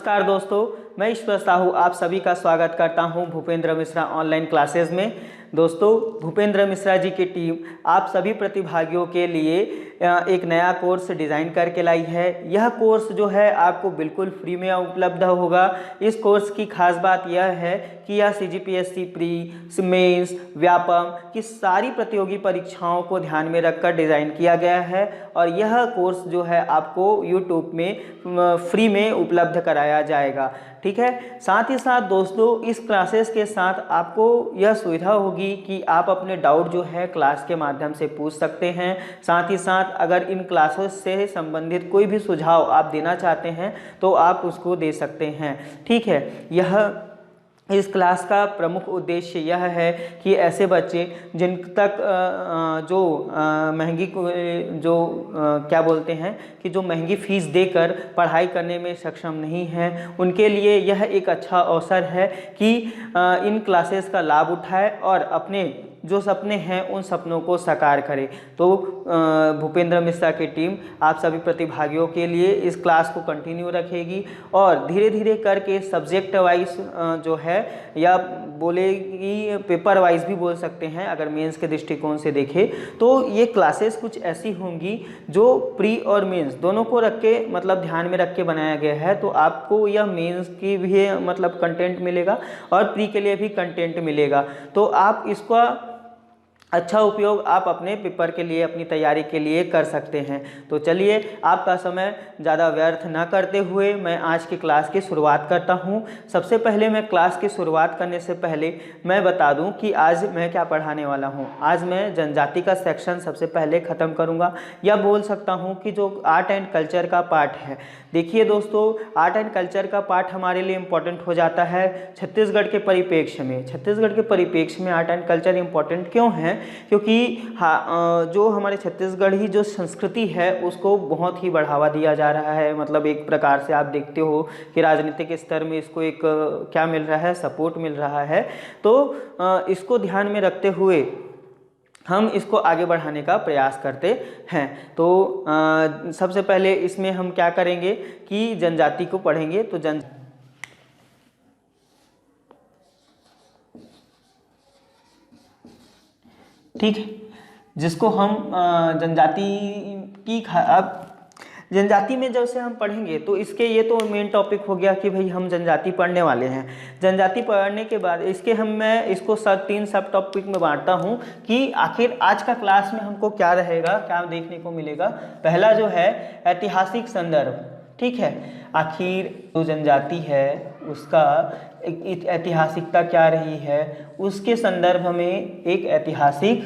नमस्कार दोस्तों, मैं ईश्वर साहू आप सभी का स्वागत करता हूं भूपेंद्र मिश्रा ऑनलाइन क्लासेस में। दोस्तों, भूपेंद्र मिश्रा जी की टीम आप सभी प्रतिभागियों के लिए एक नया कोर्स डिज़ाइन करके लाई है। यह कोर्स जो है आपको बिल्कुल फ्री में उपलब्ध होगा। इस कोर्स की खास बात यह है कि यह CGPSC प्री, मेंस, व्यापम की सारी प्रतियोगी परीक्षाओं को ध्यान में रखकर डिज़ाइन किया गया है और यह कोर्स जो है आपको यूट्यूब में फ्री में उपलब्ध कराया जाएगा। ठीक है, साथ ही साथ दोस्तों इस क्लासेस के साथ आपको यह सुविधा होगी कि आप अपने डाउट जो है क्लास के माध्यम से पूछ सकते हैं। साथ ही साथ अगर इन क्लासेस से संबंधित कोई भी सुझाव आप देना चाहते हैं तो आप उसको दे सकते हैं। ठीक है, यह इस क्लास का प्रमुख उद्देश्य यह है कि ऐसे बच्चे जिन तक जो महंगी क्या बोलते हैं कि जो महंगी फ़ीस देकर पढ़ाई करने में सक्षम नहीं हैं, उनके लिए यह एक अच्छा अवसर है कि इन क्लासेस का लाभ उठाए और अपने जो सपने हैं उन सपनों को साकार करें। तो भूपेंद्र मिश्रा की टीम आप सभी प्रतिभागियों के लिए इस क्लास को कंटिन्यू रखेगी और धीरे धीरे करके सब्जेक्ट वाइज जो है या बोलेगी पेपर वाइज भी बोल सकते हैं। अगर मेंस के दृष्टिकोण से देखें तो ये क्लासेस कुछ ऐसी होंगी जो प्री और मेंस दोनों को रख के मतलब ध्यान में रख के बनाया गया है। तो आपको यह मेंस की भी मतलब कंटेंट मिलेगा और प्री के लिए भी कंटेंट मिलेगा। तो आप इसका अच्छा उपयोग आप अपने पेपर के लिए, अपनी तैयारी के लिए कर सकते हैं। तो चलिए आपका समय ज़्यादा व्यर्थ ना करते हुए मैं आज की क्लास की शुरुआत करता हूं। सबसे पहले मैं क्लास की शुरुआत करने से पहले मैं बता दूं कि आज मैं क्या पढ़ाने वाला हूं। आज मैं जनजाति का सेक्शन सबसे पहले ख़त्म करूंगा, या बोल सकता हूं कि जो आर्ट एंड कल्चर का पार्ट है। देखिए दोस्तों, आर्ट एंड कल्चर का पार्ट हमारे लिए इम्पोर्टेंट हो जाता है छत्तीसगढ़ के परिप्रेक्ष्य में। छत्तीसगढ़ के परिप्रेक्ष्य में आर्ट एंड कल्चर इम्पोर्टेंट क्यों है? क्योंकि जो हमारे छत्तीसगढ़ी जो संस्कृति है उसको बहुत ही बढ़ावा दिया जा रहा है। मतलब एक प्रकार से आप देखते हो कि राजनीतिक स्तर में इसको एक क्या मिल रहा है, सपोर्ट मिल रहा है। तो इसको ध्यान में रखते हुए हम इसको आगे बढ़ाने का प्रयास करते हैं। तो सबसे पहले इसमें हम क्या करेंगे कि जनजाति को पढ़ेंगे। तो ठीक है, जिसको हम जनजाति की अब जनजाति में जब से हम पढ़ेंगे तो इसके ये तो मेन टॉपिक हो गया कि भाई हम जनजाति पढ़ने वाले हैं। जनजाति पढ़ने के बाद इसके मैं इसको तीन सब टॉपिक में बांटता हूँ कि आखिर आज का क्लास में हमको क्या रहेगा, क्या देखने को मिलेगा। पहला जो है ऐतिहासिक संदर्भ। ठीक है, आखिर जो जनजाति है उसका ऐतिहासिकता क्या रही है, उसके संदर्भ में एक ऐतिहासिक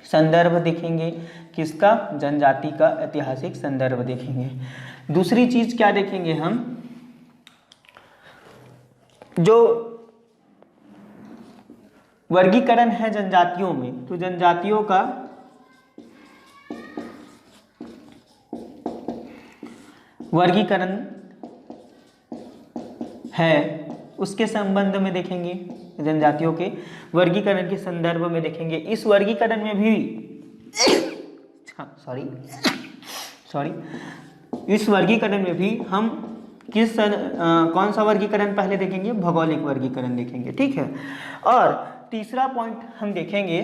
संदर्भ देखेंगे। किसका? जनजाति का ऐतिहासिक संदर्भ देखेंगे। दूसरी चीज क्या देखेंगे हम, जो वर्गीकरण है जनजातियों में। तो जनजातियों का वर्गीकरण है उसके संबंध में देखेंगे। जनजातियों के वर्गीकरण के संदर्भ में देखेंगे। इस वर्गीकरण में भी इस वर्गीकरण में भी हम कौन सा वर्गीकरण पहले देखेंगे? भौगोलिक वर्गीकरण देखेंगे। ठीक है, और तीसरा पॉइंट हम देखेंगे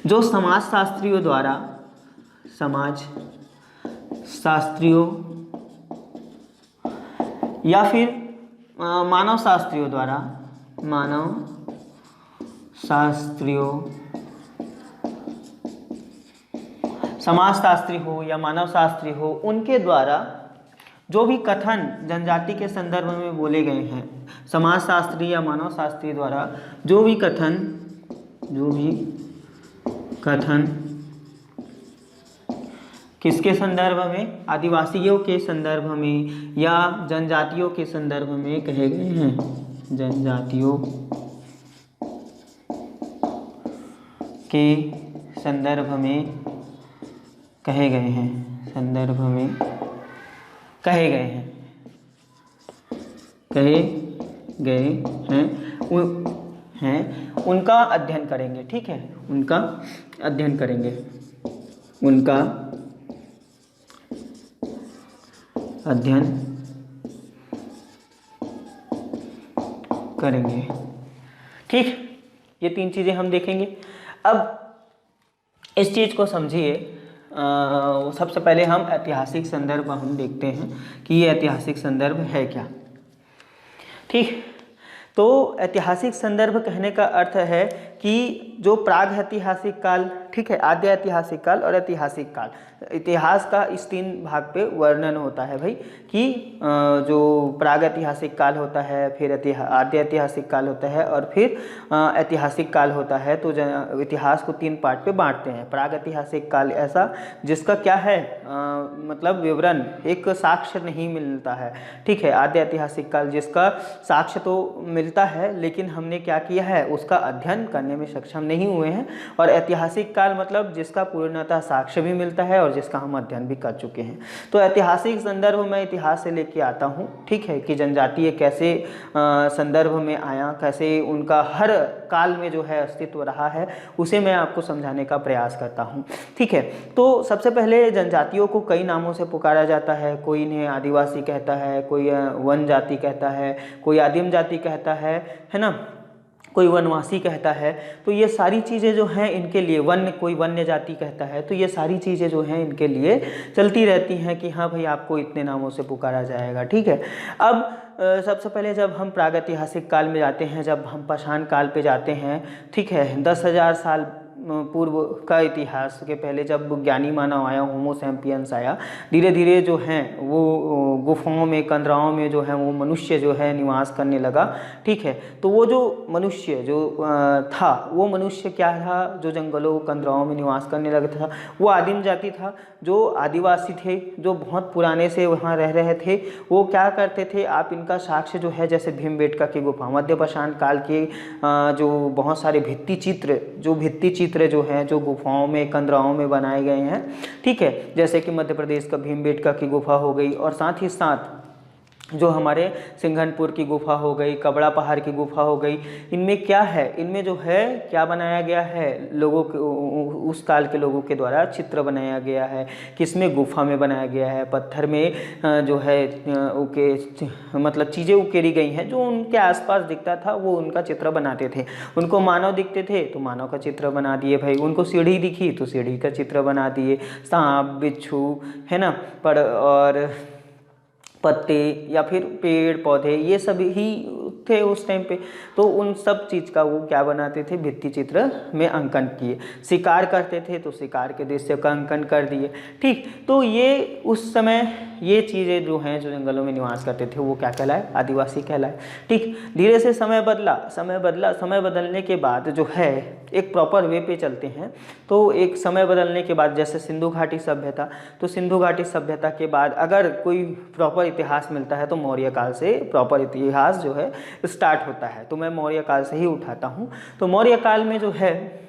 जो समाजशास्त्रियों द्वारा या फिर मानव समाजशास्त्री हो या मानव शास्त्री हो, उनके द्वारा जो भी कथन जनजाति के संदर्भ में बोले गए हैं, समाजशास्त्री या मानव शास्त्री द्वारा जो भी कथन किसके संदर्भ में? आदिवासियों के संदर्भ में या जनजातियों के संदर्भ में कहे गए हैं। जनजातियों के संदर्भ में कहे गए हैं उनका अध्ययन करेंगे। ठीक है, उनका अध्ययन करेंगे। अध्ययन करेंगे। ठीक, ये 3 चीज़ें हम देखेंगे। अब इस चीज़ को समझिए, सबसे पहले हम ऐतिहासिक संदर्भ हम देखते हैं कि ये ऐतिहासिक संदर्भ है क्या। ठीक, तो ऐतिहासिक संदर्भ कहने का अर्थ है कि जो प्राग ऐतिहासिक काल, ठीक है, आद्य ऐतिहासिक काल और ऐतिहासिक काल, इतिहास का इस 3 भाग पे वर्णन होता है भाई, कि जो प्राग ऐतिहासिक काल होता है, फिर आद्य ऐतिहासिक काल होता है और फिर ऐतिहासिक काल होता है। तो इतिहास को 3 पार्ट पे बांटते हैं। प्राग ऐतिहासिक काल ऐसा जिसका क्या है, मतलब विवरण, एक साक्ष्य नहीं मिलता है। ठीक है, आद्य ऐतिहासिक काल जिसका साक्ष्य तो मिलता है लेकिन हमने क्या किया है, उसका अध्ययन करने में सक्षम नहीं हुए हैं। और ऐतिहासिक काल मतलब जिसका पूर्णतः साक्ष्य भी मिलता है और जिसका हम अध्ययन भी कर चुके हैं। तो ऐतिहासिक संदर्भ में इतिहास से लेके आता हूँ, ठीक है, कि जनजातीय कैसे संदर्भ में आया, कैसे उनका हर काल में जो है अस्तित्व रहा है, उसे मैं आपको समझाने का प्रयास करता हूँ। ठीक है, तो सबसे पहले जनजातियों को कई नामों से पुकारा जाता है। कोई इन्हें आदिवासी कहता है, कोई वन जाति कहता है, कोई आदिम जाति कहता है ना, कोई वनवासी कहता है। तो ये सारी चीज़ें जो हैं इनके लिए, कोई वन्य जाति कहता है। तो ये सारी चीज़ें जो हैं इनके लिए चलती रहती हैं कि हाँ भाई आपको इतने नामों से पुकारा जाएगा। ठीक है, अब सबसे पहले जब हम प्रागैतिहासिक काल में जाते हैं, जब हम पाषाण काल पे जाते हैं, ठीक है, 10,000 साल पूर्व का इतिहास के पहले जब ज्ञानी मानव आया, होमो सैपियंस आया, धीरे धीरे जो हैं वो गुफाओं में, कंदराओं में जो है वो मनुष्य जो है निवास करने लगा। ठीक है, तो वो जो मनुष्य जो था, वो मनुष्य क्या था, जो जंगलों कंदराओं में निवास करने लगा था, वो आदिम जाति था, जो आदिवासी थे, जो बहुत पुराने से वहाँ रह रहे थे। वो क्या करते थे, आप इनका साक्ष्य जो है, जैसे भीमबेटका की गुफा, मध्य पाषाण काल के जो बहुत सारे भित्ति चित्र जो हैं, जो गुफाओं में, कंदराओं में बनाए गए हैं। ठीक है, जैसे कि मध्य प्रदेश का भीमबेटका की गुफा हो गई, और साथ ही साथ जो हमारे सिंघनपुर की गुफा हो गई, कबड़ा पहाड़ की गुफा हो गई। इनमें क्या है, इनमें जो है क्या बनाया गया है, लोगों के, उस काल के लोगों के द्वारा चित्र बनाया गया है। किसमें, गुफा में बनाया गया है, पत्थर में जो है मतलब चीज़ें उकेरी गई हैं, जो उनके आसपास दिखता था वो उनका चित्र बनाते थे। उनको मानव दिखते थे तो मानव का चित्र बना दिए भाई, उनको सीढ़ी दिखी तो सीढ़ी का चित्र बना दिए, सांप बिच्छू है ना, और पत्ते या फिर पेड़ पौधे, ये सभी ही थे उस टाइम पे। तो उन सब चीज़ का वो क्या बनाते थे, भित्ति चित्र में अंकन किए। शिकार करते थे तो शिकार के दृश्य का अंकन कर दिए। ठीक, तो ये उस समय ये चीज़ें जो हैं, जो जंगलों में निवास करते थे, वो क्या कहलाए, आदिवासी कहलाए। ठीक, धीरे से समय बदलने के बाद जो है एक प्रॉपर वे पे चलते हैं। तो एक समय बदलने के बाद, जैसे सिंधु घाटी सभ्यता, तो सिंधु घाटी सभ्यता के बाद अगर कोई प्रॉपर इतिहास मिलता है तो मौर्य काल से प्रॉपर इतिहास जो है स्टार्ट होता है। तो मैं मौर्य काल से ही उठाता हूँ। तो मौर्य काल में जो है,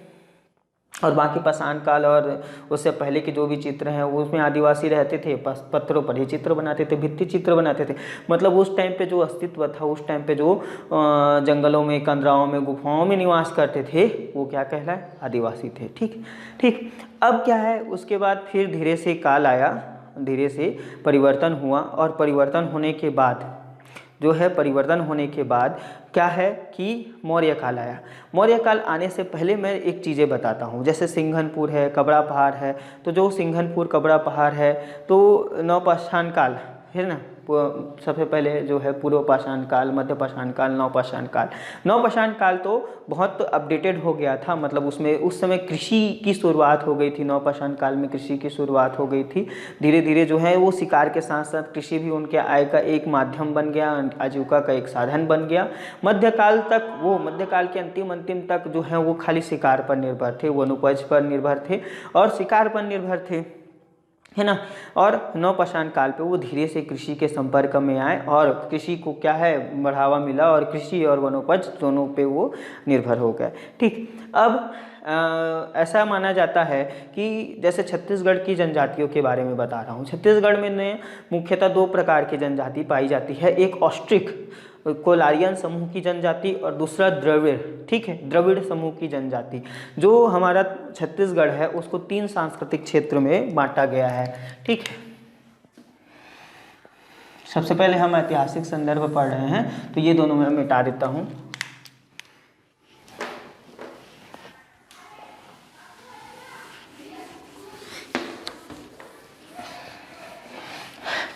और बाकी पाषाण काल और उससे पहले के जो भी चित्र हैं उसमें आदिवासी रहते थे, पत्थरों पर ही चित्र बनाते थे, भित्ति चित्र बनाते थे। मतलब उस टाइम पे जो अस्तित्व था, उस टाइम पे जो जंगलों में, कंदराओं में, गुफाओं में निवास करते थे, वो क्या कहलाए, आदिवासी थे। ठीक, अब क्या है, उसके बाद फिर धीरे से काल आया, धीरे से परिवर्तन हुआ, और परिवर्तन होने के बाद क्या है कि मौर्य काल आया। मौर्य काल आने से पहले मैं एक चीज़ें बताता हूँ। जैसे सिंघनपुर है, कबड़ा पहाड़ है, तो जो सिंघनपुर कबड़ा पहाड़ है, तो नवपाषाण काल है ना, सबसे पहले जो है पूर्व पाषाण काल, मध्य पाषाण काल, नवपाषाण काल तो बहुत अपडेटेड हो गया था। मतलब उसमें उस समय कृषि की शुरुआत हो गई थी। नवपाषाण काल में कृषि की शुरुआत हो गई थी। धीरे धीरे जो है वो शिकार के साथ साथ कृषि भी उनके आय का एक माध्यम बन गया, आजीविका का एक साधन बन गया। मध्यकाल के अंतिम तक जो है वो खाली शिकार पर निर्भर थे, वनोपज पर निर्भर थे और शिकार पर निर्भर थे, है ना। और नवपाषाण काल पे वो धीरे से कृषि के संपर्क में आए और कृषि को क्या है बढ़ावा मिला, और कृषि और वनोपज दोनों पे वो निर्भर हो गए। ठीक, अब ऐसा माना जाता है कि जैसे छत्तीसगढ़ की जनजातियों के बारे में बता रहा हूँ। छत्तीसगढ़ में मुख्यतः 2 प्रकार की जनजाति पाई जाती है, एक ऑस्ट्रिक कोलारियन समूह की जनजाति और दूसरा द्रविड़, ठीक है, द्रविड़ समूह की जनजाति। जो हमारा छत्तीसगढ़ है उसको 3 सांस्कृतिक क्षेत्र में बांटा गया है। ठीक है, सबसे पहले हम ऐतिहासिक संदर्भ पढ़ रहे हैं, तो ये दोनों मैं मिटा देता हूँ।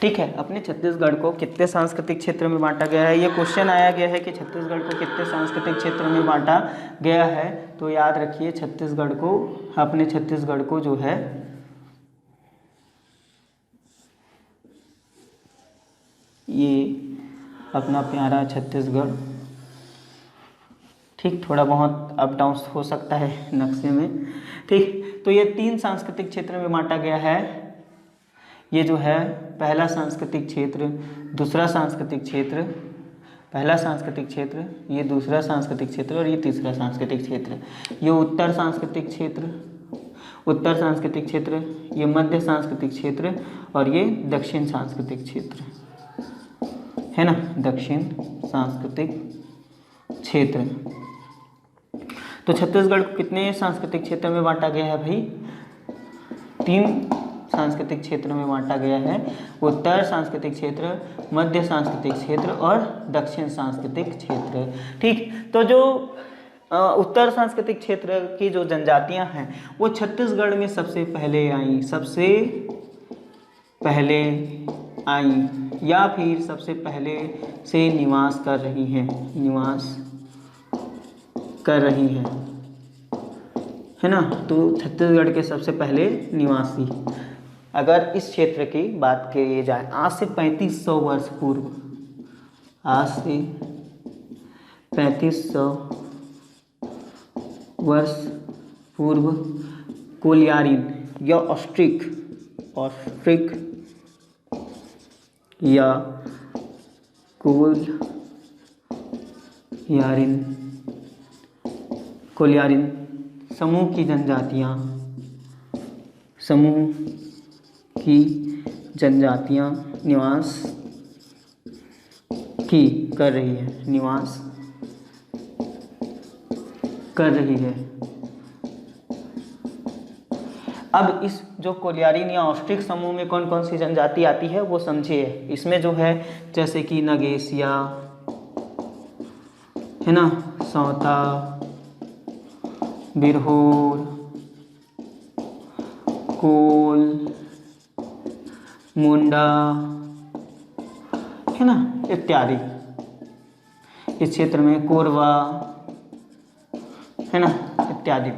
ठीक है, अपने छत्तीसगढ़ को कितने सांस्कृतिक क्षेत्र में बांटा गया है, ये क्वेश्चन आया गया है कि छत्तीसगढ़ को कितने सांस्कृतिक क्षेत्र में बांटा गया है। तो याद रखिए छत्तीसगढ़ को, अपने छत्तीसगढ़ को जो है ये अपना प्यारा छत्तीसगढ़, ठीक, थोड़ा बहुत अप डाउन हो सकता है नक्शे में, ठीक। तो ये 3 सांस्कृतिक क्षेत्र में बांटा गया है। ये जो है पहला सांस्कृतिक क्षेत्र, दूसरा सांस्कृतिक क्षेत्र, पहला सांस्कृतिक क्षेत्र, ये दूसरा सांस्कृतिक क्षेत्र और ये तीसरा सांस्कृतिक क्षेत्र। ये उत्तर सांस्कृतिक क्षेत्र, उत्तर सांस्कृतिक क्षेत्र, ये मध्य सांस्कृतिक क्षेत्र और ये दक्षिण सांस्कृतिक क्षेत्र है ना, दक्षिण सांस्कृतिक क्षेत्र। तो छत्तीसगढ़ को कितने सांस्कृतिक क्षेत्र में बांटा गया है भाई? 3 सांस्कृतिक क्षेत्रों में बांटा गया है, उत्तर सांस्कृतिक क्षेत्र, मध्य सांस्कृतिक क्षेत्र और दक्षिण सांस्कृतिक क्षेत्र, ठीक। तो जो उत्तर सांस्कृतिक क्षेत्र की जो जनजातियां हैं वो छत्तीसगढ़ में सबसे पहले आई, सबसे पहले आई या फिर सबसे पहले से निवास कर रही हैं, निवास कर रही हैं, है ना। तो छत्तीसगढ़ के सबसे पहले निवासी, अगर इस क्षेत्र की बात की जाए आज से 3500 वर्ष पूर्व, आज से 3500 वर्ष पूर्व कोलियारिन या ऑस्ट्रिक या कोलियारिन समूह की जनजातियाँ, समूह की जनजातियाँ निवास की कर रही है, निवास कर रही है। अब इस जो कोलियारिन या ऑस्ट्रिक समूह में कौन कौन सी जनजाति आती है वो समझिए। इसमें जो है जैसे कि नगेशिया है ना, सौता, बिरहोर, कोल, मुंडा है ना, इत्यादि। इस क्षेत्र में कोरवा है ना, इत्यादि।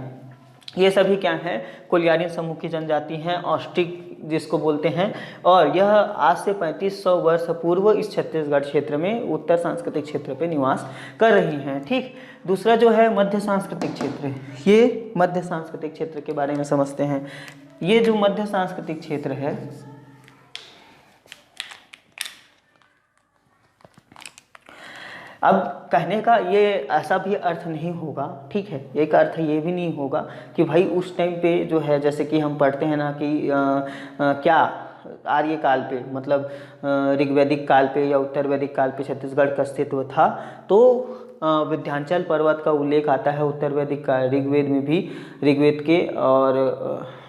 ये सभी क्या है? कोलियारिन समूह की जनजाति हैं, ऑस्ट्रिक जिसको बोलते हैं। और यह आज से 3500 वर्ष पूर्व इस छत्तीसगढ़ क्षेत्र में उत्तर सांस्कृतिक क्षेत्र पे निवास कर रही हैं, ठीक। दूसरा जो है मध्य सांस्कृतिक क्षेत्र, ये मध्य सांस्कृतिक क्षेत्र के बारे में समझते हैं। ये जो मध्य सांस्कृतिक क्षेत्र है, अब कहने का ये ऐसा भी अर्थ नहीं होगा, ठीक है, एक अर्थ ये भी नहीं होगा कि भाई उस टाइम पे जो है, जैसे कि हम पढ़ते हैं ना कि क्या आर्य काल पे, मतलब ऋग्वैदिक काल पे या उत्तर वैदिक काल पे छत्तीसगढ़ का अस्तित्व था, तो विंध्याचल पर्वत का उल्लेख आता है उत्तर वैदिक काल, ऋग्वेद में भी, ऋग्वेद के, और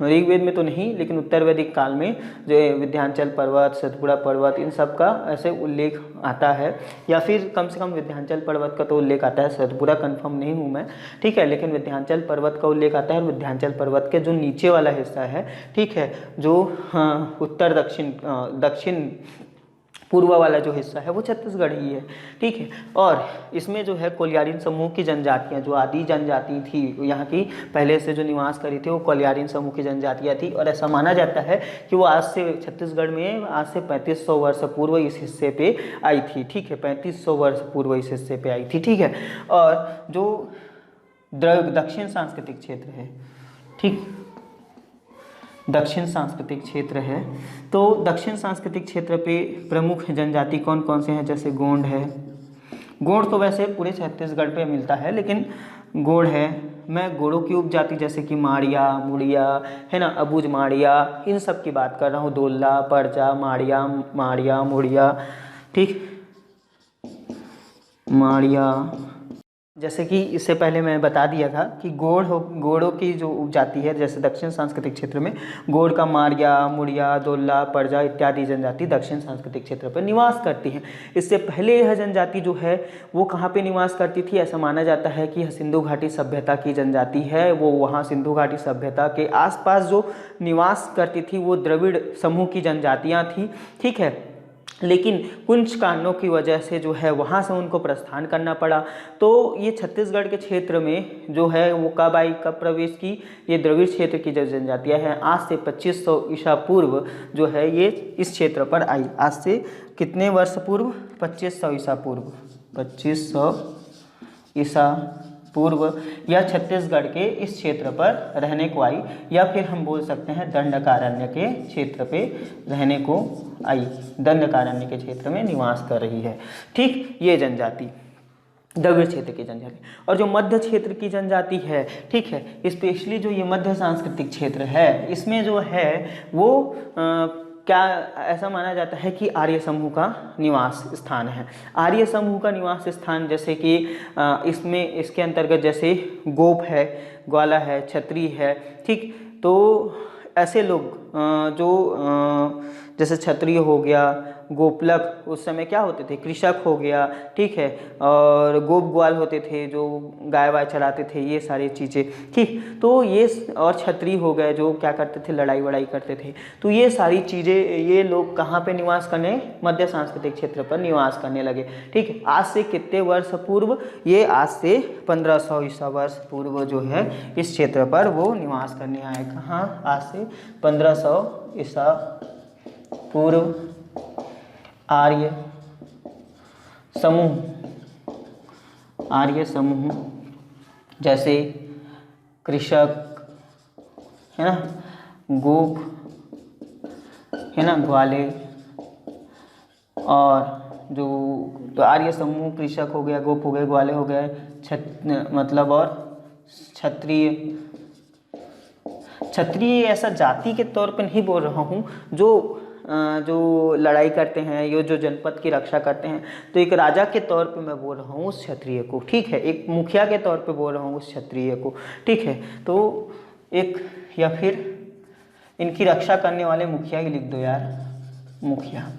ऋग्वेद में तो नहीं लेकिन उत्तर वैदिक काल में जो विंध्याचल पर्वत, सतपुड़ा पर्वत, इन सब का ऐसे उल्लेख आता है, या फिर कम से कम विंध्याचल पर्वत का तो उल्लेख आता है, सतपुड़ा कंफर्म नहीं हूँ मैं, ठीक है, लेकिन विंध्याचल पर्वत का उल्लेख आता है। और विंध्याचल पर्वत के जो नीचे वाला हिस्सा है, ठीक है, जो उत्तर दक्षिण पूर्व वाला जो हिस्सा है वो छत्तीसगढ़ ही है, ठीक है। और इसमें जो है कोलियारिन समूह की जनजातियाँ, जो आदि जनजाति थी यहाँ की, पहले से जो निवास करी थी, वो कोलियारिन समूह की जनजातियाँ थी। और ऐसा माना जाता है कि वो आज से छत्तीसगढ़ में आज से 3500 वर्ष पूर्व इस हिस्से पे आई थी, ठीक है, 3500 वर्ष पूर्व इस हिस्से पे आई थी, ठीक है। और जो दक्षिण सांस्कृतिक क्षेत्र है, ठीक, दक्षिण सांस्कृतिक क्षेत्र है, तो दक्षिण सांस्कृतिक क्षेत्र पे प्रमुख जनजाति कौन कौन से हैं? जैसे गोंड है, गोंड तो वैसे पूरे छत्तीसगढ़ पे मिलता है, लेकिन गोंड है। मैं गोड़ों की उपजाति जैसे कि माड़िया, मुड़िया है ना, अबुझ माड़िया, इन सब की बात कर रहा हूँ, दोल्ला, परजा, माड़िया, मुड़िया, ठीक, माड़िया, जैसे कि इससे पहले मैं बता दिया था कि गोड़ों की जो उपजाति है, जैसे दक्षिण सांस्कृतिक क्षेत्र में गोड़ का मारिया, मुड़िया, दोल्ला, परजा इत्यादि जनजाति दक्षिण सांस्कृतिक क्षेत्र पर निवास करती हैं। इससे पहले यह जनजाति जो है वो कहाँ पे निवास करती थी? ऐसा माना जाता है कि यह सिंधु घाटी सभ्यता की जनजाति है। वो वहाँ सिंधु घाटी सभ्यता के आसपास जो निवास करती थी वो द्रविड़ समूह की जनजातियाँ थी, ठीक है। लेकिन कुछ कारणों की वजह से जो है वहाँ से उनको प्रस्थान करना पड़ा। तो ये छत्तीसगढ़ के क्षेत्र में जो है वो कब आई, कब प्रवेश की? ये द्रविड़ क्षेत्र की जो जनजातियाँ हैं आज से 2500 ईसा पूर्व जो है ये इस क्षेत्र पर आई। आज से कितने वर्ष पूर्व? 2500 ईसा पूर्व। 2500 ईसा पूर्व यह छत्तीसगढ़ के इस क्षेत्र पर रहने को आई, या फिर हम बोल सकते हैं दंडकारण्य के क्षेत्र पे रहने को आई। दंडकारण्य के क्षेत्र में निवास कर रही है, ठीक। ये जनजाति द्रविड़ क्षेत्र की जनजाति। और जो मध्य क्षेत्र की जनजाति है, ठीक है, स्पेशली जो ये मध्य सांस्कृतिक क्षेत्र है, इसमें जो है वो क्या ऐसा माना जाता है कि आर्य समूह का निवास स्थान है। आर्य समूह का निवास स्थान जैसे कि इसमें इसके अंतर्गत जैसे गोप है, ग्वाला है, क्षत्रिय है, ठीक। तो ऐसे लोग जो जैसे क्षत्रिय हो गया, गोपलक उस समय क्या होते थे? कृषक हो गया, ठीक है, और गोप ग्वाल होते थे जो गाय वाय चराते थे, ये सारी चीज़ें, ठीक। तो ये और क्षत्रिय हो गए जो क्या करते थे? लड़ाई वड़ाई करते थे। तो ये सारी चीज़ें, ये लोग कहाँ पे निवास करने? मध्य सांस्कृतिक क्षेत्र पर निवास करने लगे, ठीक है। आज से कितने वर्ष पूर्व? ये आज से 1500 ईसा वर्ष पूर्व जो है इस क्षेत्र पर वो निवास करने आए। कहाँ? आज से 1500 ईसा पूर्व आर्य समूह जैसे कृषक है ना, गोप है ना, ग्वाले, और जो तो आर्य समूह कृषक हो गया, गोप हो गए, ग्वाले हो गए, मतलब और क्षत्रिय ऐसा जाति के तौर पर नहीं बोल रहा हूँ जो लड़ाई करते हैं, ये जो जनपद की रक्षा करते हैं। तो एक राजा के तौर पे मैं बोल रहा हूँ उस क्षत्रिय को, ठीक है। एक मुखिया के तौर पे बोल रहा हूँ उस क्षत्रिय को, ठीक है। तो एक, या फिर इनकी रक्षा करने वाले मुखिया ही लिख दो यार, मुखिया।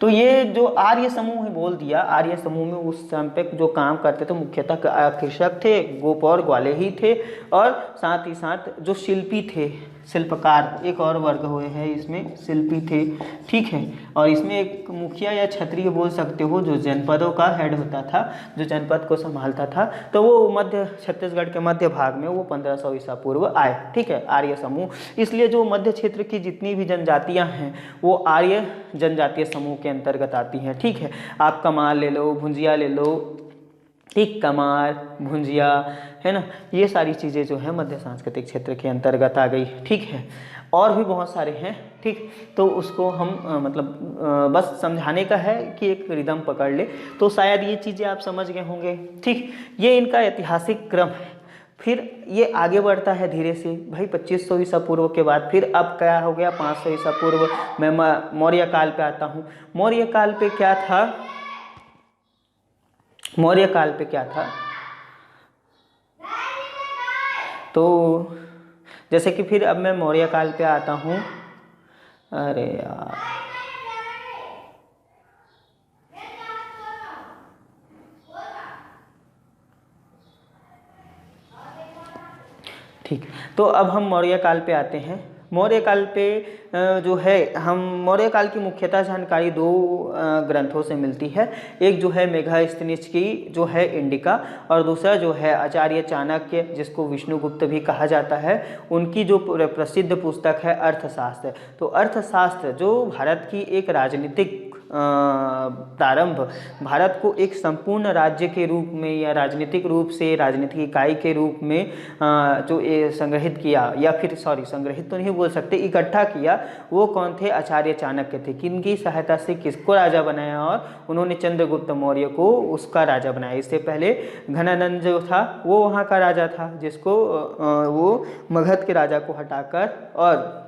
तो ये जो आर्य समूह है बोल दिया, आर्य समूह में उस समय पे जो काम करते थे मुख्यतः कृषक थे, गोप और ग्वाले ही थे, और साथ ही साथ जो शिल्पी थे, शिल्पकार, एक और वर्ग हुए हैं इसमें, शिल्पी थे, ठीक है। और इसमें एक मुखिया या क्षत्रिय बोल सकते हो जो जनपदों का हेड होता था, जो जनपद को संभालता था। तो वो मध्य छत्तीसगढ़ के मध्य भाग में वो 1500 ईसा पूर्व आए, ठीक है, आर्य समूह। इसलिए जो मध्य क्षेत्र की जितनी भी जनजातियां हैं वो आर्य जनजातीय समूह के अंतर्गत आती हैं, ठीक है। आप कमार ले लो, भुंजिया ले लो, ठीक, कमार, भुंजिया, है ना, ये सारी चीज़ें जो है मध्य सांस्कृतिक क्षेत्र के अंतर्गत आ गई, ठीक है। और भी बहुत सारे हैं, ठीक। तो उसको हम बस समझाने का है कि एक रिदम पकड़ ले, तो शायद ये चीज़ें आप समझ गए होंगे, ठीक। ये इनका ऐतिहासिक क्रम है। फिर ये आगे बढ़ता है धीरे से भाई 2500 ईसा पूर्व के बाद फिर अब क्या हो गया 500 ईसा पूर्व। मैं मौर्य काल पे आता हूँ। मौर्य काल पे क्या था? मौर्य काल पे क्या था? तो जैसे कि फिर अब मैं मौर्य काल पे आता हूँ। अरे यार, ठीक। तो अब हम मौर्य काल पे आते हैं। मौर्य काल पे जो है हम मौर्य काल की मुख्यतः जानकारी दो ग्रंथों से मिलती है। एक जो है मेघास्तनीज की जो है इंडिका, और दूसरा जो है आचार्य चाणक्य जिसको विष्णुगुप्त भी कहा जाता है, उनकी जो प्रसिद्ध पुस्तक है अर्थशास्त्र। तो अर्थशास्त्र जो भारत की एक राजनीतिक प्रारंभ, भारत को एक संपूर्ण राज्य के रूप में या राजनीतिक रूप से राजनीतिक इकाई के रूप में जो संग्रहित किया, या फिर संग्रहित तो नहीं बोल सकते, इकट्ठा किया, वो कौन थे? आचार्य चाणक्य थे। किनकी सहायता से किसको राजा बनाया? और उन्होंने चंद्रगुप्त मौर्य को उसका राजा बनाया। इससे पहले घनानंद जो था वो वहाँ का राजा था, जिसको वो मगध के राजा को हटाकर और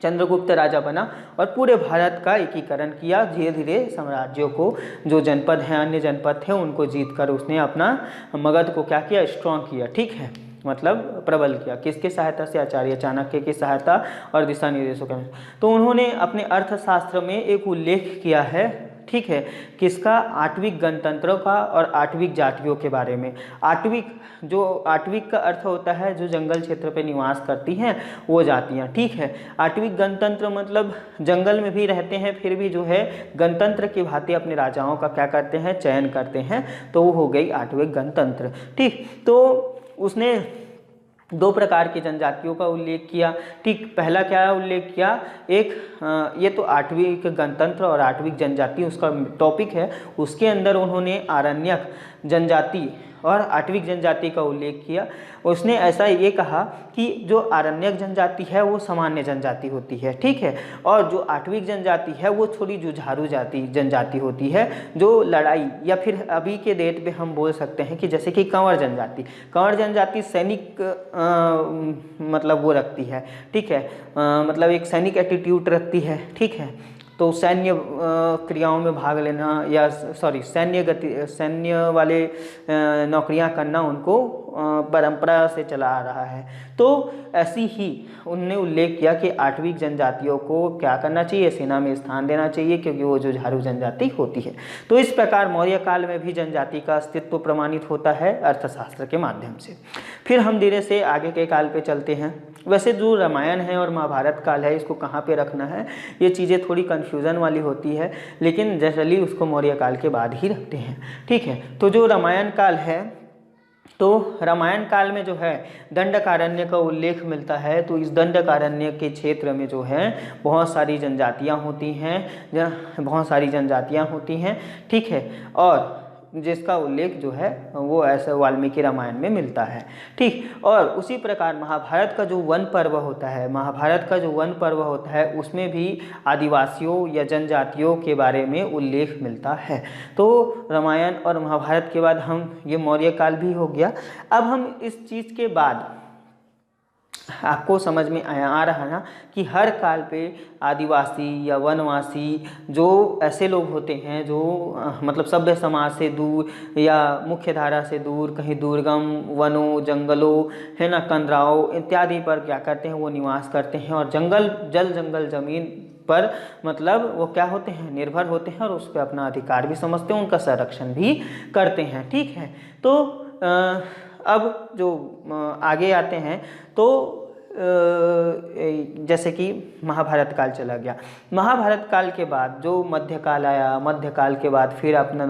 चंद्रगुप्त राजा बना और पूरे भारत का एकीकरण किया। धीरे धीरे साम्राज्यों को, जो जनपद हैं, अन्य जनपद थे, उनको जीतकर उसने अपना मगध को क्या किया, स्ट्रॉन्ग किया। ठीक है, मतलब प्रबल किया। किसके सहायता से? आचार्य चाणक्य की सहायता और दिशा निर्देशों के। तो उन्होंने अपने अर्थशास्त्र में एक उल्लेख किया है, ठीक है, किसका? आठविक गणतंत्रों का और आठविक जातियों के बारे में। आठविक का अर्थ होता है जो जंगल क्षेत्र पे निवास करती हैं वो जातियाँ। ठीक है, आठविक गणतंत्र मतलब जंगल में भी रहते हैं, फिर भी जो है गणतंत्र की भांति अपने राजाओं का क्या करते हैं, चयन करते हैं, तो वो हो गई आठविक गणतंत्र। ठीक, तो उसने 2 प्रकार की जनजातियों का उल्लेख किया। ठीक, पहला क्या उल्लेख किया? ये तो आठवीं गणतंत्र और आठवीं जनजाति उसका टॉपिक है, उसके अंदर उन्होंने आरण्यक जनजाति और आठवीं जनजाति का उल्लेख किया। उसने ऐसा ये कहा कि जो आरण्यक जनजाति है वो सामान्य जनजाति होती है, ठीक है, और जो आठवीं जनजाति है वो थोड़ी जुझारू जनजाति होती है, जो लड़ाई या फिर अभी के डेट पे हम बोल सकते हैं कि जैसे कि कंवर जनजाति सैनिक मतलब वो रखती है, ठीक है, मतलब एक सैनिक एटीट्यूड रखती है। ठीक है, तो सैन्य क्रियाओं में भाग लेना या सैन्य वाले नौकरियां करना उनको परंपरा से चला आ रहा है। तो ऐसी ही उनने उल्लेख किया कि आठवीं जनजातियों को क्या करना चाहिए, सेना में स्थान देना चाहिए, क्योंकि वो जुझारू जनजाति होती है। तो इस प्रकार मौर्य काल में भी जनजाति का अस्तित्व प्रमाणित होता है अर्थशास्त्र के माध्यम से। फिर हम धीरे से आगे के काल पे चलते हैं। वैसे जो रामायण है और महाभारत काल है, इसको कहाँ पे रखना है, ये चीज़ें थोड़ी कन्फ्यूज़न वाली होती है, लेकिन जनरली उसको मौर्य काल के बाद ही रखते हैं। ठीक है, तो जो रामायण काल है, तो रामायण काल में जो है दंडकारण्य का उल्लेख मिलता है। तो इस दंडकारण्य के क्षेत्र में जो है बहुत सारी जनजातियाँ होती हैं, ठीक है, और जिसका उल्लेख जो है वो ऐसे वाल्मीकि रामायण में मिलता है। ठीक, और उसी प्रकार महाभारत का जो वन पर्व होता है उसमें भी आदिवासियों या जनजातियों के बारे में उल्लेख मिलता है। तो रामायण और महाभारत के बाद हम ये मौर्य काल भी हो गया। अब हम इस चीज़ के बाद आपको समझ में आ रहा है ना कि हर काल पे आदिवासी या वनवासी जो ऐसे लोग होते हैं जो मतलब सभ्य समाज से दूर या मुख्य धारा से दूर, कहीं दुर्गम वनों, जंगलों, है ना, कंदराओं इत्यादि पर क्या करते हैं, वो निवास करते हैं और जंगल जमीन पर मतलब वो क्या होते हैं, निर्भर होते हैं और उस पर अपना अधिकार भी समझते हैं, उनका संरक्षण भी करते हैं। ठीक है, तो अब जो आगे आते हैं तो जैसे कि महाभारत काल चला गया। महाभारत काल के बाद जो मध्यकाल आया, मध्यकाल के बाद फिर अपना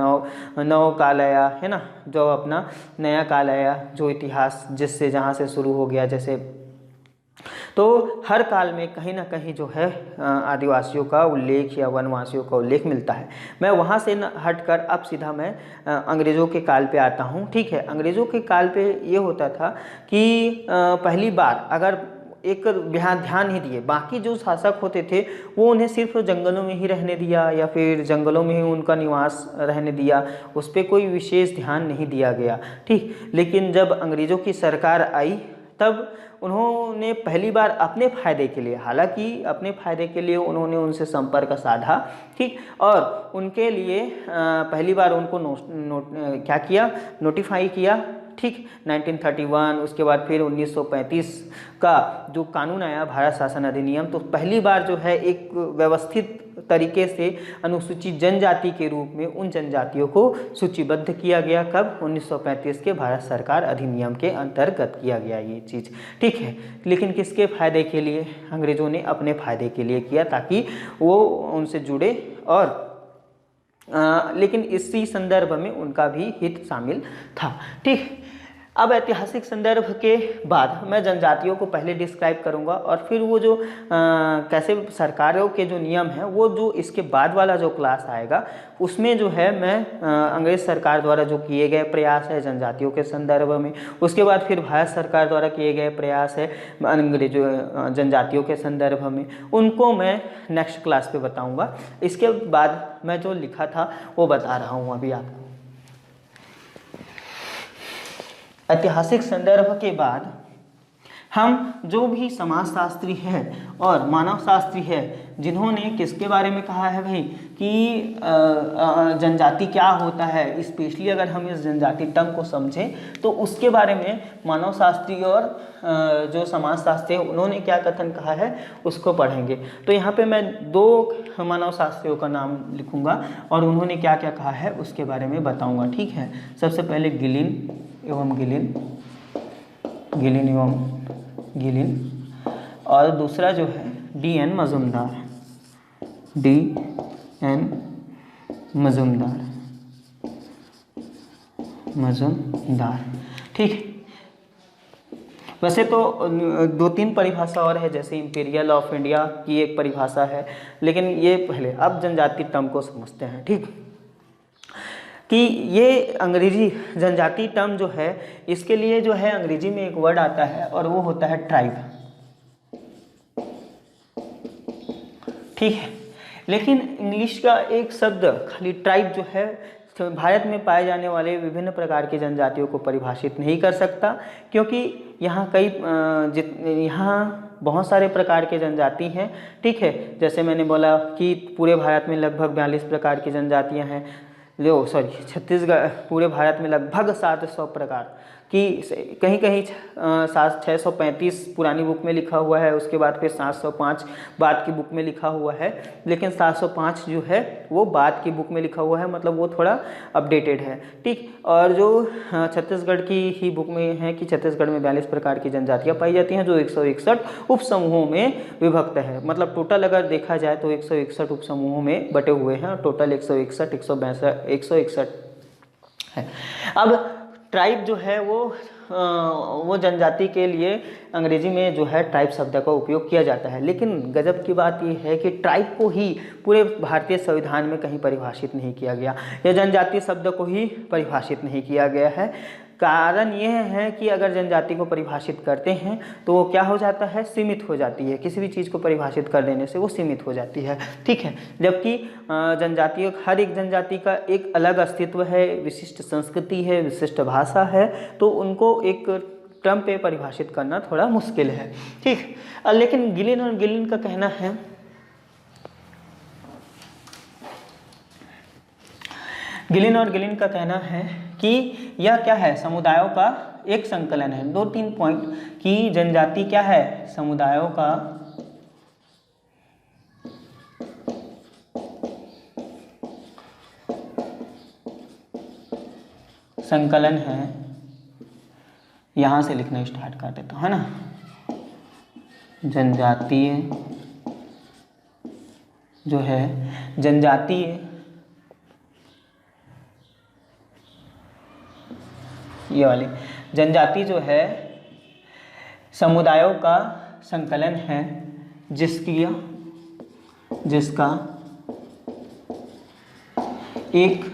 नव काल आया, है ना, जो अपना नया काल आया, जो इतिहास जिससे जहाँ से शुरू हो गया। जैसे तो हर काल में कहीं ना कहीं जो है आदिवासियों का उल्लेख या वनवासियों का उल्लेख मिलता है। मैं वहाँ से हटकर अब सीधा मैं अंग्रेज़ों के काल पे आता हूँ। ठीक है, अंग्रेज़ों के काल पे ये होता था कि पहली बार अगर एक ध्यान ही दिए, बाकी जो शासक होते थे वो उन्हें सिर्फ जंगलों में ही रहने दिया या फिर जंगलों में ही उनका निवास रहने दिया, उस पर कोई विशेष ध्यान नहीं दिया गया। ठीक, लेकिन जब अंग्रेज़ों की सरकार आई तब उन्होंने पहली बार अपने फ़ायदे के लिए, हालांकि अपने फ़ायदे के लिए उन्होंने उनसे संपर्क साधा। ठीक, और उनके लिए पहली बार उनको क्या किया, नोटिफाई किया। ठीक, 1931, उसके बाद फिर 1935 का जो कानून आया, भारत शासन अधिनियम, तो पहली बार जो है एक व्यवस्थित तरीके से अनुसूचित जनजाति के रूप में उन जनजातियों को सूचीबद्ध किया गया। कब? 1935 के भारत सरकार अधिनियम के अंतर्गत किया गया ये चीज़। ठीक है, लेकिन किसके फ़ायदे के लिए? अंग्रेज़ों ने अपने फ़ायदे के लिए किया ताकि वो उनसे जुड़े और लेकिन इसी संदर्भ में उनका भी हित शामिल था। ठीक, अब ऐतिहासिक संदर्भ के बाद मैं जनजातियों को पहले डिस्क्राइब करूंगा और फिर वो जो कैसे सरकारों के जो नियम हैं वो जो इसके बाद वाला जो क्लास आएगा उसमें जो है मैं अंग्रेज सरकार द्वारा जो किए गए प्रयास है जनजातियों के संदर्भ में, उसके बाद फिर भारत सरकार द्वारा किए गए प्रयास है अंग्रेजों जनजातियों के संदर्भ में, उनको मैं नेक्स्ट क्लास पे बताऊँगा। इसके बाद मैं जो लिखा था वो बता रहा हूँ अभी आपको। ऐतिहासिक संदर्भ के बाद हम जो भी समाजशास्त्री है और मानव शास्त्री है जिन्होंने किसके बारे में कहा है भाई कि जनजाति क्या होता है, स्पेशली अगर हम इस जनजाति टर्म को समझें तो उसके बारे में मानव शास्त्री और जो समाजशास्त्री है उन्होंने क्या कथन कहा है उसको पढ़ेंगे। तो यहाँ पे मैं 2 मानव शास्त्रियों का नाम लिखूंगा और उन्होंने क्या क्या कहा है उसके बारे में बताऊंगा, ठीक है। सबसे पहले गिलिन एवं गिलिन और दूसरा जो है D.N. मजुमदार, ठीक। वैसे तो 2-3 परिभाषा और है, जैसे इंपीरियल ऑफ इंडिया की एक परिभाषा है, लेकिन ये पहले अब जनजाति टर्म को समझते हैं, ठीक। कि ये अंग्रेजी जनजाति टर्म जो है इसके लिए जो है अंग्रेजी में एक वर्ड आता है और वो होता है ट्राइब, ठीक है। लेकिन इंग्लिश का एक शब्द खाली ट्राइब जो है भारत में पाए जाने वाले विभिन्न प्रकार की जनजातियों को परिभाषित नहीं कर सकता, क्योंकि यहाँ बहुत सारे प्रकार के जनजाति हैं, ठीक है। जैसे मैंने बोला कि पूरे भारत में लगभग 42 प्रकार की जनजातियाँ हैं, छत्तीसगढ़ पूरे भारत में लगभग 700 प्रकार की, कहीं कहीं 635 पुरानी बुक में लिखा हुआ है, उसके बाद फिर 705 बाद की बुक में लिखा हुआ है, लेकिन 705 जो है वो बाद की बुक में लिखा हुआ है, मतलब वो थोड़ा अपडेटेड है, ठीक। और जो छत्तीसगढ़ की ही बुक में है कि छत्तीसगढ़ में 42 प्रकार की जनजातियाँ पाई जाती हैं जो 161 उप समूहों में विभक्त है। मतलब टोटल अगर देखा जाए तो 161 उप समूहों में बटे हुए हैं, टोटल 161 है। अब ट्राइब जो है वो जनजाति के लिए अंग्रेजी में जो है ट्राइब शब्द का उपयोग किया जाता है, लेकिन गजब की बात यह है कि ट्राइब को ही पूरे भारतीय संविधान में कहीं परिभाषित नहीं किया गया, या जनजाति शब्द को ही परिभाषित नहीं किया गया है। कारण यह है कि अगर जनजाति को परिभाषित करते हैं तो वो क्या हो जाता है, सीमित हो जाती है, किसी भी चीज़ को परिभाषित कर देने से वो सीमित हो जाती है, ठीक है। जबकि जनजातियों हर एक जनजाति का एक अलग अस्तित्व है, विशिष्ट संस्कृति है, विशिष्ट भाषा है, तो उनको एक टर्म पे परिभाषित करना थोड़ा मुश्किल है, ठीक। लेकिन गिलिन का कहना है गिलिन का कहना है कि यह क्या है, समुदायों का एक संकलन है। 2-3 पॉइंट कि जनजाति क्या है, समुदायों का संकलन है। यहां से लिखना स्टार्ट कर देता हूं, है ना। जनजातीय जो है, जनजातीय ये वाली जनजाति जो है समुदायों का संकलन है जिसका एक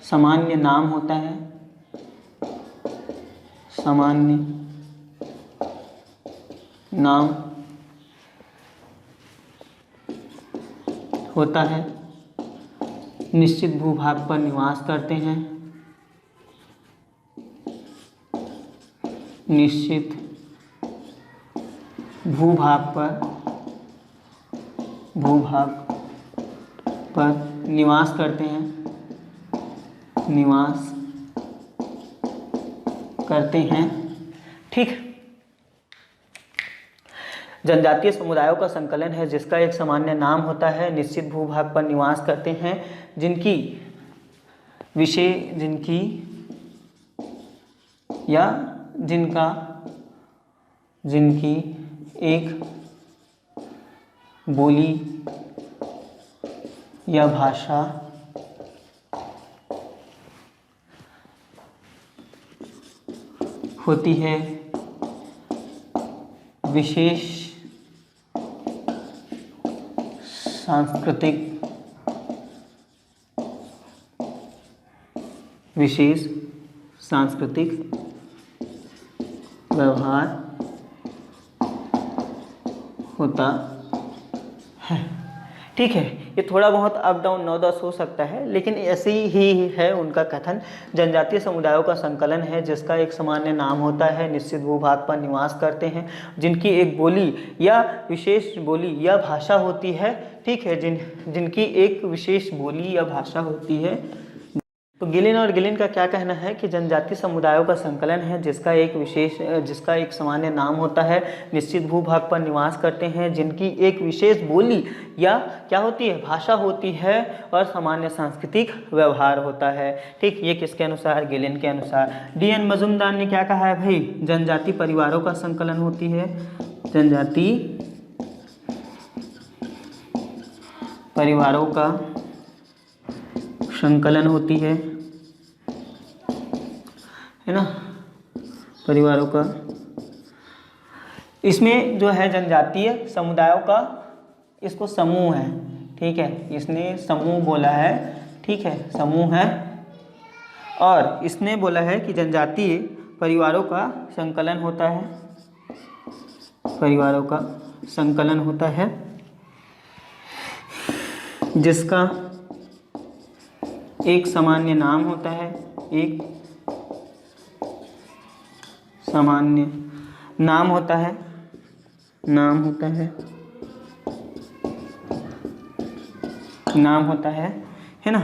सामान्य नाम होता है, सामान्य नाम होता है, निश्चित भूभाग पर निवास करते हैं, निश्चित भूभाग पर निवास करते हैं, ठीक। जनजातीय समुदायों का संकलन है जिसका एक सामान्य नाम होता है, निश्चित भूभाग पर निवास करते हैं, जिनकी एक बोली या भाषा होती है, विशेष सांस्कृतिक व्यवहार होता है। ठीक है। ये थोड़ा बहुत अप डाउन 9-10 हो सकता है, लेकिन ऐसे ही है उनका कथन। जनजातीय समुदायों का संकलन है जिसका एक सामान्य नाम होता है, निश्चित भूभाग पर निवास करते हैं, जिनकी एक बोली या विशेष बोली या भाषा होती है। ठीक है, जिनकी एक विशेष बोली या भाषा होती है। तो गिलिन और गिलिन का क्या कहना है कि जनजातीय समुदायों का संकलन है जिसका एक सामान्य नाम होता है, निश्चित भूभाग पर निवास करते हैं, जिनकी एक विशेष बोली या क्या होती है, भाषा होती है, और सामान्य सांस्कृतिक व्यवहार होता है। ठीक, ये किसके अनुसार, गिलिन के अनुसार। डी.एन. मजुमदार ने क्या कहा है भाई, जनजाति परिवारों का संकलन होती है, जनजाति परिवारों का संकलन होती है ना, परिवारों का। इसमें जो है जनजातीय समुदायों का, इसको समूह है। ठीक है, इसने समूह बोला है। ठीक है, समूह है, और इसने बोला है कि जनजातीय परिवारों का संकलन होता है, परिवारों का संकलन होता है, जिसका एक सामान्य नाम होता है, एक सामान्य नाम होता है, नाम होता है, नाम होता है ना।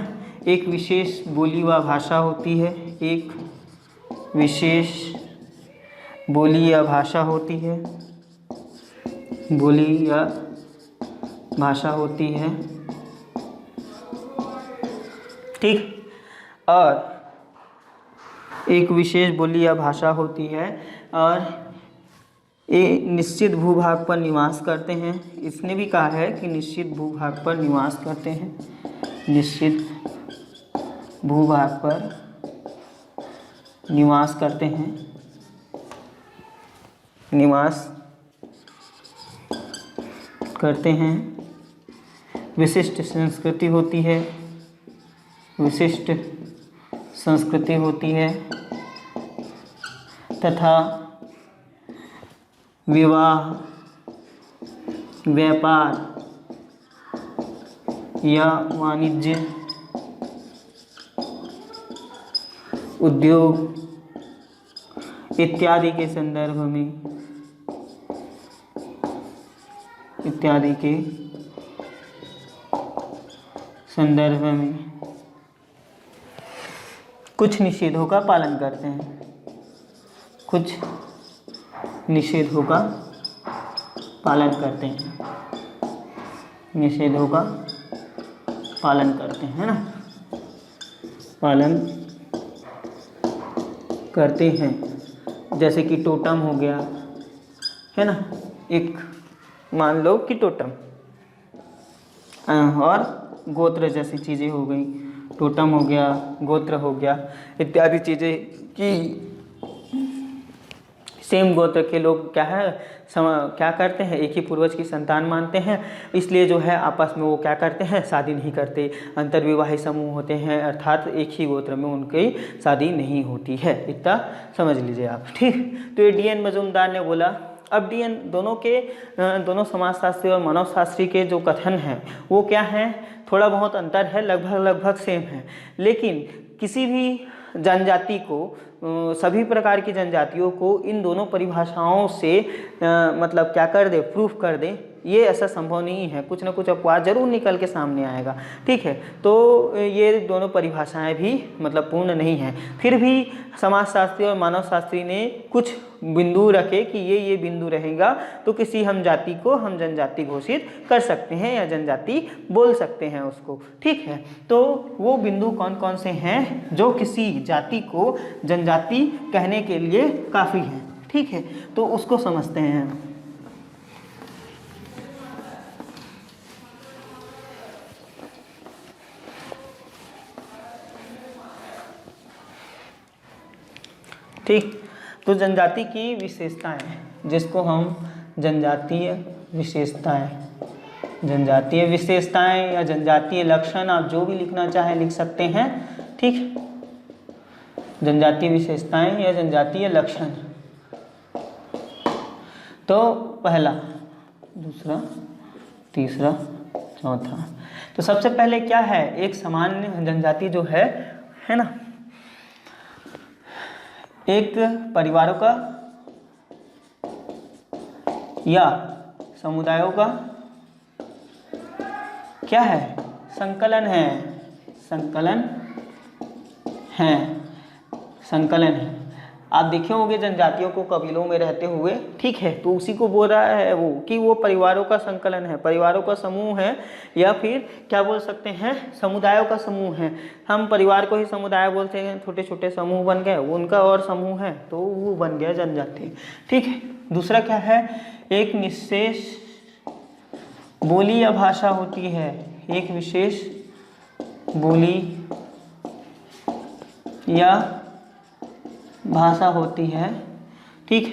एक विशेष बोली व भाषा होती है, एक विशेष बोली या भाषा होती है, बोली या भाषा होती है। ठीक, और एक विशेष बोली या भाषा होती है, और ये निश्चित भूभाग पर निवास करते हैं। इसने भी कहा है कि निश्चित भूभाग पर निवास करते हैं, निश्चित भूभाग पर निवास करते हैं, निवास करते हैं। विशिष्ट संस्कृति होती है, विशिष्ट संस्कृति होती है, तथा विवाह, व्यापार या वाणिज्य, उद्योग इत्यादि के संदर्भ में, इत्यादि के संदर्भ में कुछ निषेधों का पालन करते हैं, कुछ निषेधों का पालन करते हैं, निषेधों का पालन करते हैं ना, पालन करते हैं। जैसे कि टोटम हो गया, है ना, एक मान लो कि टोटम, और गोत्र जैसी चीज़ें हो गई, टोटम हो गया, गोत्र हो गया, इत्यादि चीज़ें कि सेम गोत्र के लोग क्या है, क्या करते हैं, एक ही पूर्वज की संतान मानते हैं, इसलिए जो है आपस में वो क्या करते हैं, शादी नहीं करते। अंतर्विवाही समूह होते हैं, अर्थात एक ही गोत्र में उनकी शादी नहीं होती है। इतना समझ लीजिए आप। ठीक, तो ये डी.एन. मजुमदार ने बोला। अब डी.एन. दोनों समाजशास्त्री और मानवशास्त्री के जो कथन हैं वो क्या हैं, थोड़ा बहुत अंतर है, लगभग सेम है, लेकिन किसी भी जनजाति को, सभी प्रकार की जनजातियों को इन दोनों परिभाषाओं से मतलब क्या कर दे, प्रूफ कर दे, ये ऐसा संभव नहीं है। कुछ ना कुछ अपवाद जरूर निकल के सामने आएगा। ठीक है, तो ये दोनों परिभाषाएं भी मतलब पूर्ण नहीं हैं। फिर भी समाजशास्त्री और मानवशास्त्री ने कुछ बिंदु रखे कि ये बिंदु रहेगा तो किसी हम जाति को हम जनजाति घोषित कर सकते हैं या जनजाति बोल सकते हैं उसको। ठीक है, तो वो बिंदु कौन कौन से हैं जो किसी जाति को जनजाति कहने के लिए काफ़ी हैं। ठीक है, तो उसको समझते हैं। ठीक, तो जनजाति की विशेषताएं, जिसको हम जनजातीय विशेषताएं, जनजातीय विशेषताएं या जनजातीय लक्षण, आप जो भी लिखना चाहें लिख सकते हैं। ठीक, जनजातीय विशेषताएं या जनजातीय लक्षण। तो पहला, दूसरा, तीसरा, चौथा। तो सबसे पहले क्या है, एक सामान्य जनजाति जो है ना, एक परिवारों का या समुदायों का क्या है, संकलन है, संकलन है, संकलन है। आप देखे होंगे जनजातियों को कबीलों में रहते हुए, ठीक है, तो उसी को बोल रहा है वो कि वो परिवारों का संकलन है, परिवारों का समूह है, या फिर क्या बोल सकते हैं, समुदायों का समूह है। हम परिवार को ही समुदाय बोलते हैं, छोटे छोटे समूह बन गए, वो उनका और समूह है, तो वो बन गया जनजाति, ठीक है। दूसरा क्या है, एक विशेष बोली या भाषा होती है, एक विशेष बोली या भाषा होती है, ठीक।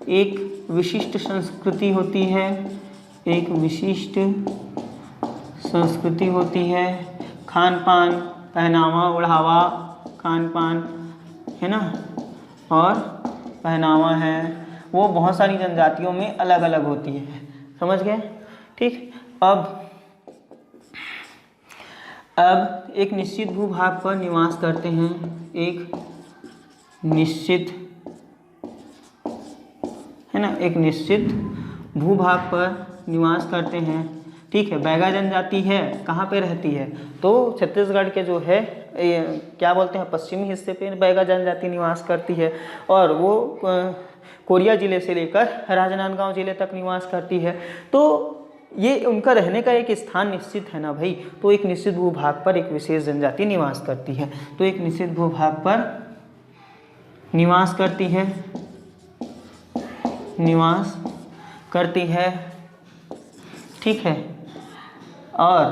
एक विशिष्ट संस्कृति होती है, एक विशिष्ट संस्कृति होती है, खान पान, पहनावा ओढ़ावा, खान पान है ना, और पहनावा है, वो बहुत सारी जनजातियों में अलग अलग होती है, समझ गए, ठीक। अब एक निश्चित भूभाग पर निवास करते हैं, एक निश्चित है ना, एक निश्चित भूभाग पर निवास करते हैं, ठीक है। बैगा जनजाति है, कहाँ पे रहती है, तो छत्तीसगढ़ के जो है क्या बोलते हैं, पश्चिमी हिस्से पे बैगा जनजाति निवास करती है, और वो कोरिया जिले से लेकर राजनांदगांव जिले तक निवास करती है। तो ये उनका रहने का एक स्थान निश्चित है ना भाई, तो एक निश्चित भूभाग पर एक विशेष जनजाति निवास करती है, तो एक निश्चित भूभाग पर निवास करती है, निवास करती है, ठीक है। और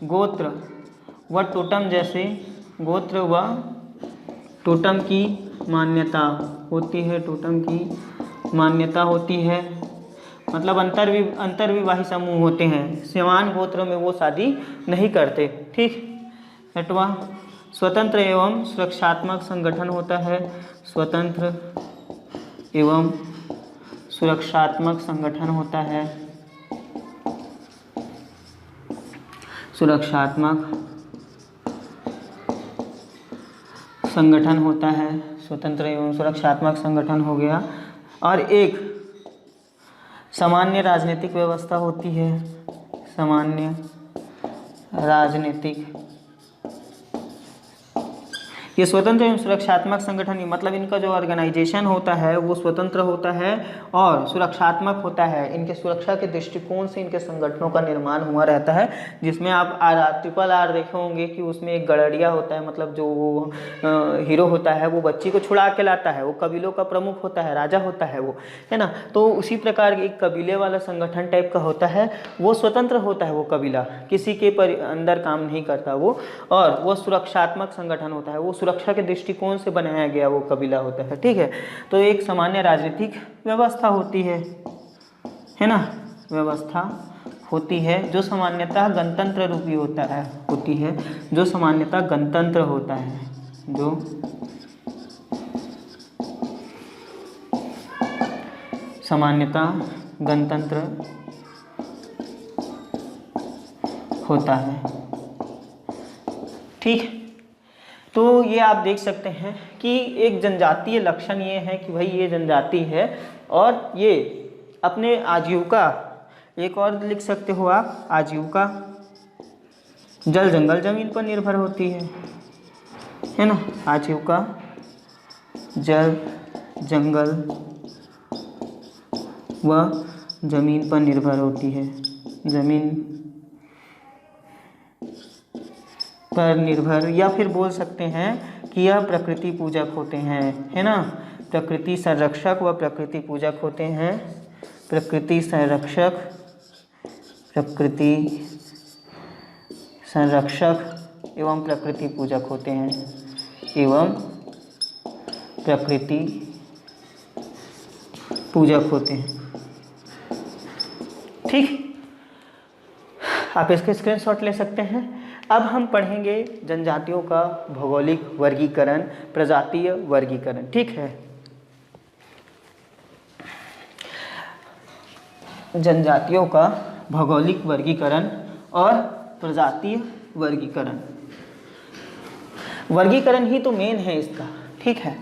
गोत्र व टोटम जैसे, गोत्र व टोटम की मान्यता होती है, टोटम की मान्यता होती है, मतलब अंतर्विवाही समूह होते हैं, समान गोत्र में वो शादी नहीं करते, ठीक। 8वां, स्वतंत्र एवं सुरक्षात्मक संगठन होता है, स्वतंत्र एवं सुरक्षात्मक संगठन होता है, सुरक्षात्मक संगठन होता है, स्वतंत्र एवं सुरक्षात्मक संगठन हो गया। और एक सामान्य राजनीतिक व्यवस्था होती है, सामान्य राजनीतिक, ये स्वतंत्र एवं सुरक्षात्मक संगठन, मतलब इनका जो ऑर्गेनाइजेशन होता है वो स्वतंत्र होता है और सुरक्षात्मक होता है, इनके सुरक्षा के दृष्टिकोण से इनके संगठनों का निर्माण हुआ रहता है, जिसमें आप RRR देखे होंगे कि उसमें एक गड़रिया होता है, मतलब जो वो हीरो होता है वो बच्ची को छुड़ा के लाता है, वो कबीलों का प्रमुख होता है, राजा होता है वो, है ना। तो उसी प्रकार एक कबीले वाला संगठन टाइप का होता है, वो स्वतंत्र होता है, वो कबीला किसी के अंदर काम नहीं करता वो, और वो सुरक्षात्मक संगठन होता है, वो सुरक्षा के दृष्टिकोण से बनाया गया वो कबीला होता है, ठीक है। तो एक सामान्य राजनीतिक व्यवस्था होती है ना, व्यवस्था होती है जो सामान्यतः गणतंत्र रूपी होता है, होती है जो सामान्यतः गणतंत्र होता है, जो सामान्यतः गणतंत्र होता है, ठीक। तो ये आप देख सकते हैं कि एक जनजातीय लक्षण ये है कि भाई ये जनजाति है, और ये अपने आजीविका, एक और लिख सकते हो आप, आजीविका जल जंगल जमीन पर निर्भर होती है ना, आजीविका जल जंगल व जमीन पर निर्भर होती है, जमीन पर निर्भर, या फिर बोल सकते हैं कि यह प्रकृति पूजक होते हैं, है ना, प्रकृति संरक्षक व प्रकृति पूजक होते हैं, प्रकृति संरक्षक, प्रकृति संरक्षक एवं प्रकृति पूजक होते हैं, एवं प्रकृति पूजक होते हैं, ठीक। आप इसके स्क्रीनशॉट ले सकते हैं। अब हम पढ़ेंगे जनजातियों का भौगोलिक वर्गीकरण, प्रजातीय वर्गीकरण, ठीक है। जनजातियों का भौगोलिक वर्गीकरण और प्रजातीय वर्गीकरण। वर्गीकरण ही तो मेन है इसका, ठीक है।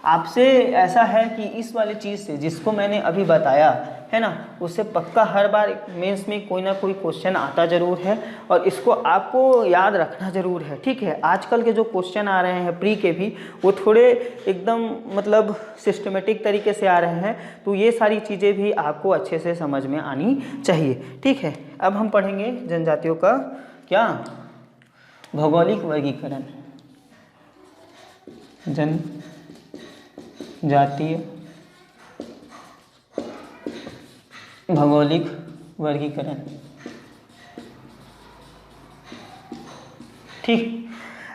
आपसे ऐसा है कि इस वाली चीज़ से जिसको मैंने अभी बताया है ना, उससे पक्का हर बार मेंस में कोई ना कोई क्वेश्चन आता ज़रूर है और इसको आपको याद रखना ज़रूर है, ठीक है। आजकल के जो क्वेश्चन आ रहे हैं प्री के भी, वो थोड़े एकदम मतलब सिस्टमेटिक तरीके से आ रहे हैं, तो ये सारी चीज़ें भी आपको अच्छे से समझ में आनी चाहिए, ठीक है। अब हम पढ़ेंगे जनजातियों का क्या, भौगोलिक वर्गीकरण। जनजातीय भौगोलिक वर्गीकरण, ठीक।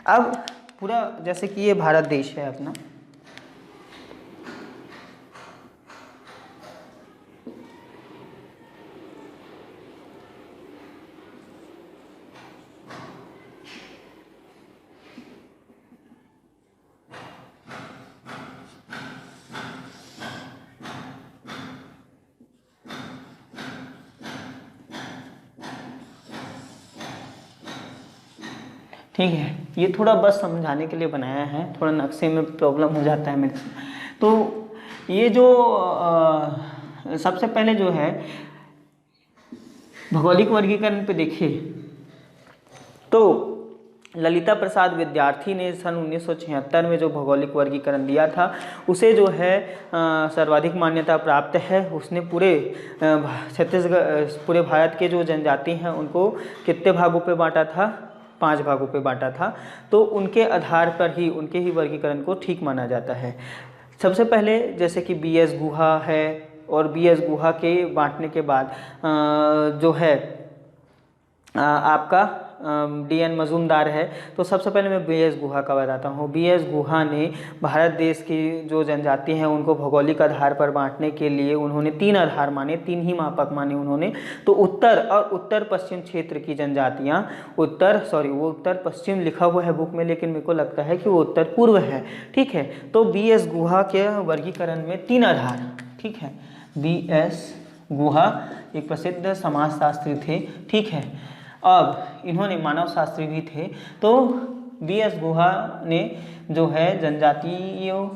अब पूरा जैसे कि ये भारत देश है अपना, ठीक है। ये थोड़ा बस समझाने के लिए बनाया है, थोड़ा नक्शे में प्रॉब्लम हो जाता है मेरे से। तो ये जो सबसे पहले जो है भौगोलिक वर्गीकरण पे देखिए, तो ललिता प्रसाद विद्यार्थी ने सन 1976 में जो भौगोलिक वर्गीकरण दिया था, उसे जो है सर्वाधिक मान्यता प्राप्त है। उसने पूरे छत्तीसगढ़, पूरे भारत के जो जनजाति हैं उनको कितने भागों पे बांटा था, 5 भागों पे बांटा था। तो उनके आधार पर ही, उनके ही वर्गीकरण को ठीक माना जाता है। सबसे पहले जैसे कि BS गुहा है, और BS गुहा के बांटने के बाद जो है आपका DN मजूमदार है। तो सबसे पहले मैं BS गुहा का बताता हूँ। BS गुहा ने भारत देश की जो जनजाति हैं उनको भौगोलिक आधार पर बांटने के लिए उन्होंने 3 आधार माने, 3 ही मापक माने उन्होंने। तो उत्तर और उत्तर पश्चिम क्षेत्र की जनजातियाँ, वो उत्तर पश्चिम लिखा हुआ है बुक में, लेकिन मेरे को लगता है कि वो उत्तर पूर्व है, ठीक है। तो BS गुहा के वर्गीकरण में 3 आधार, ठीक है। BS गुहा एक प्रसिद्ध समाजशास्त्री थे, ठीक है। अब इन्होंने मानव शास्त्री भी थे। तो BS गुहा ने जो है जनजातियों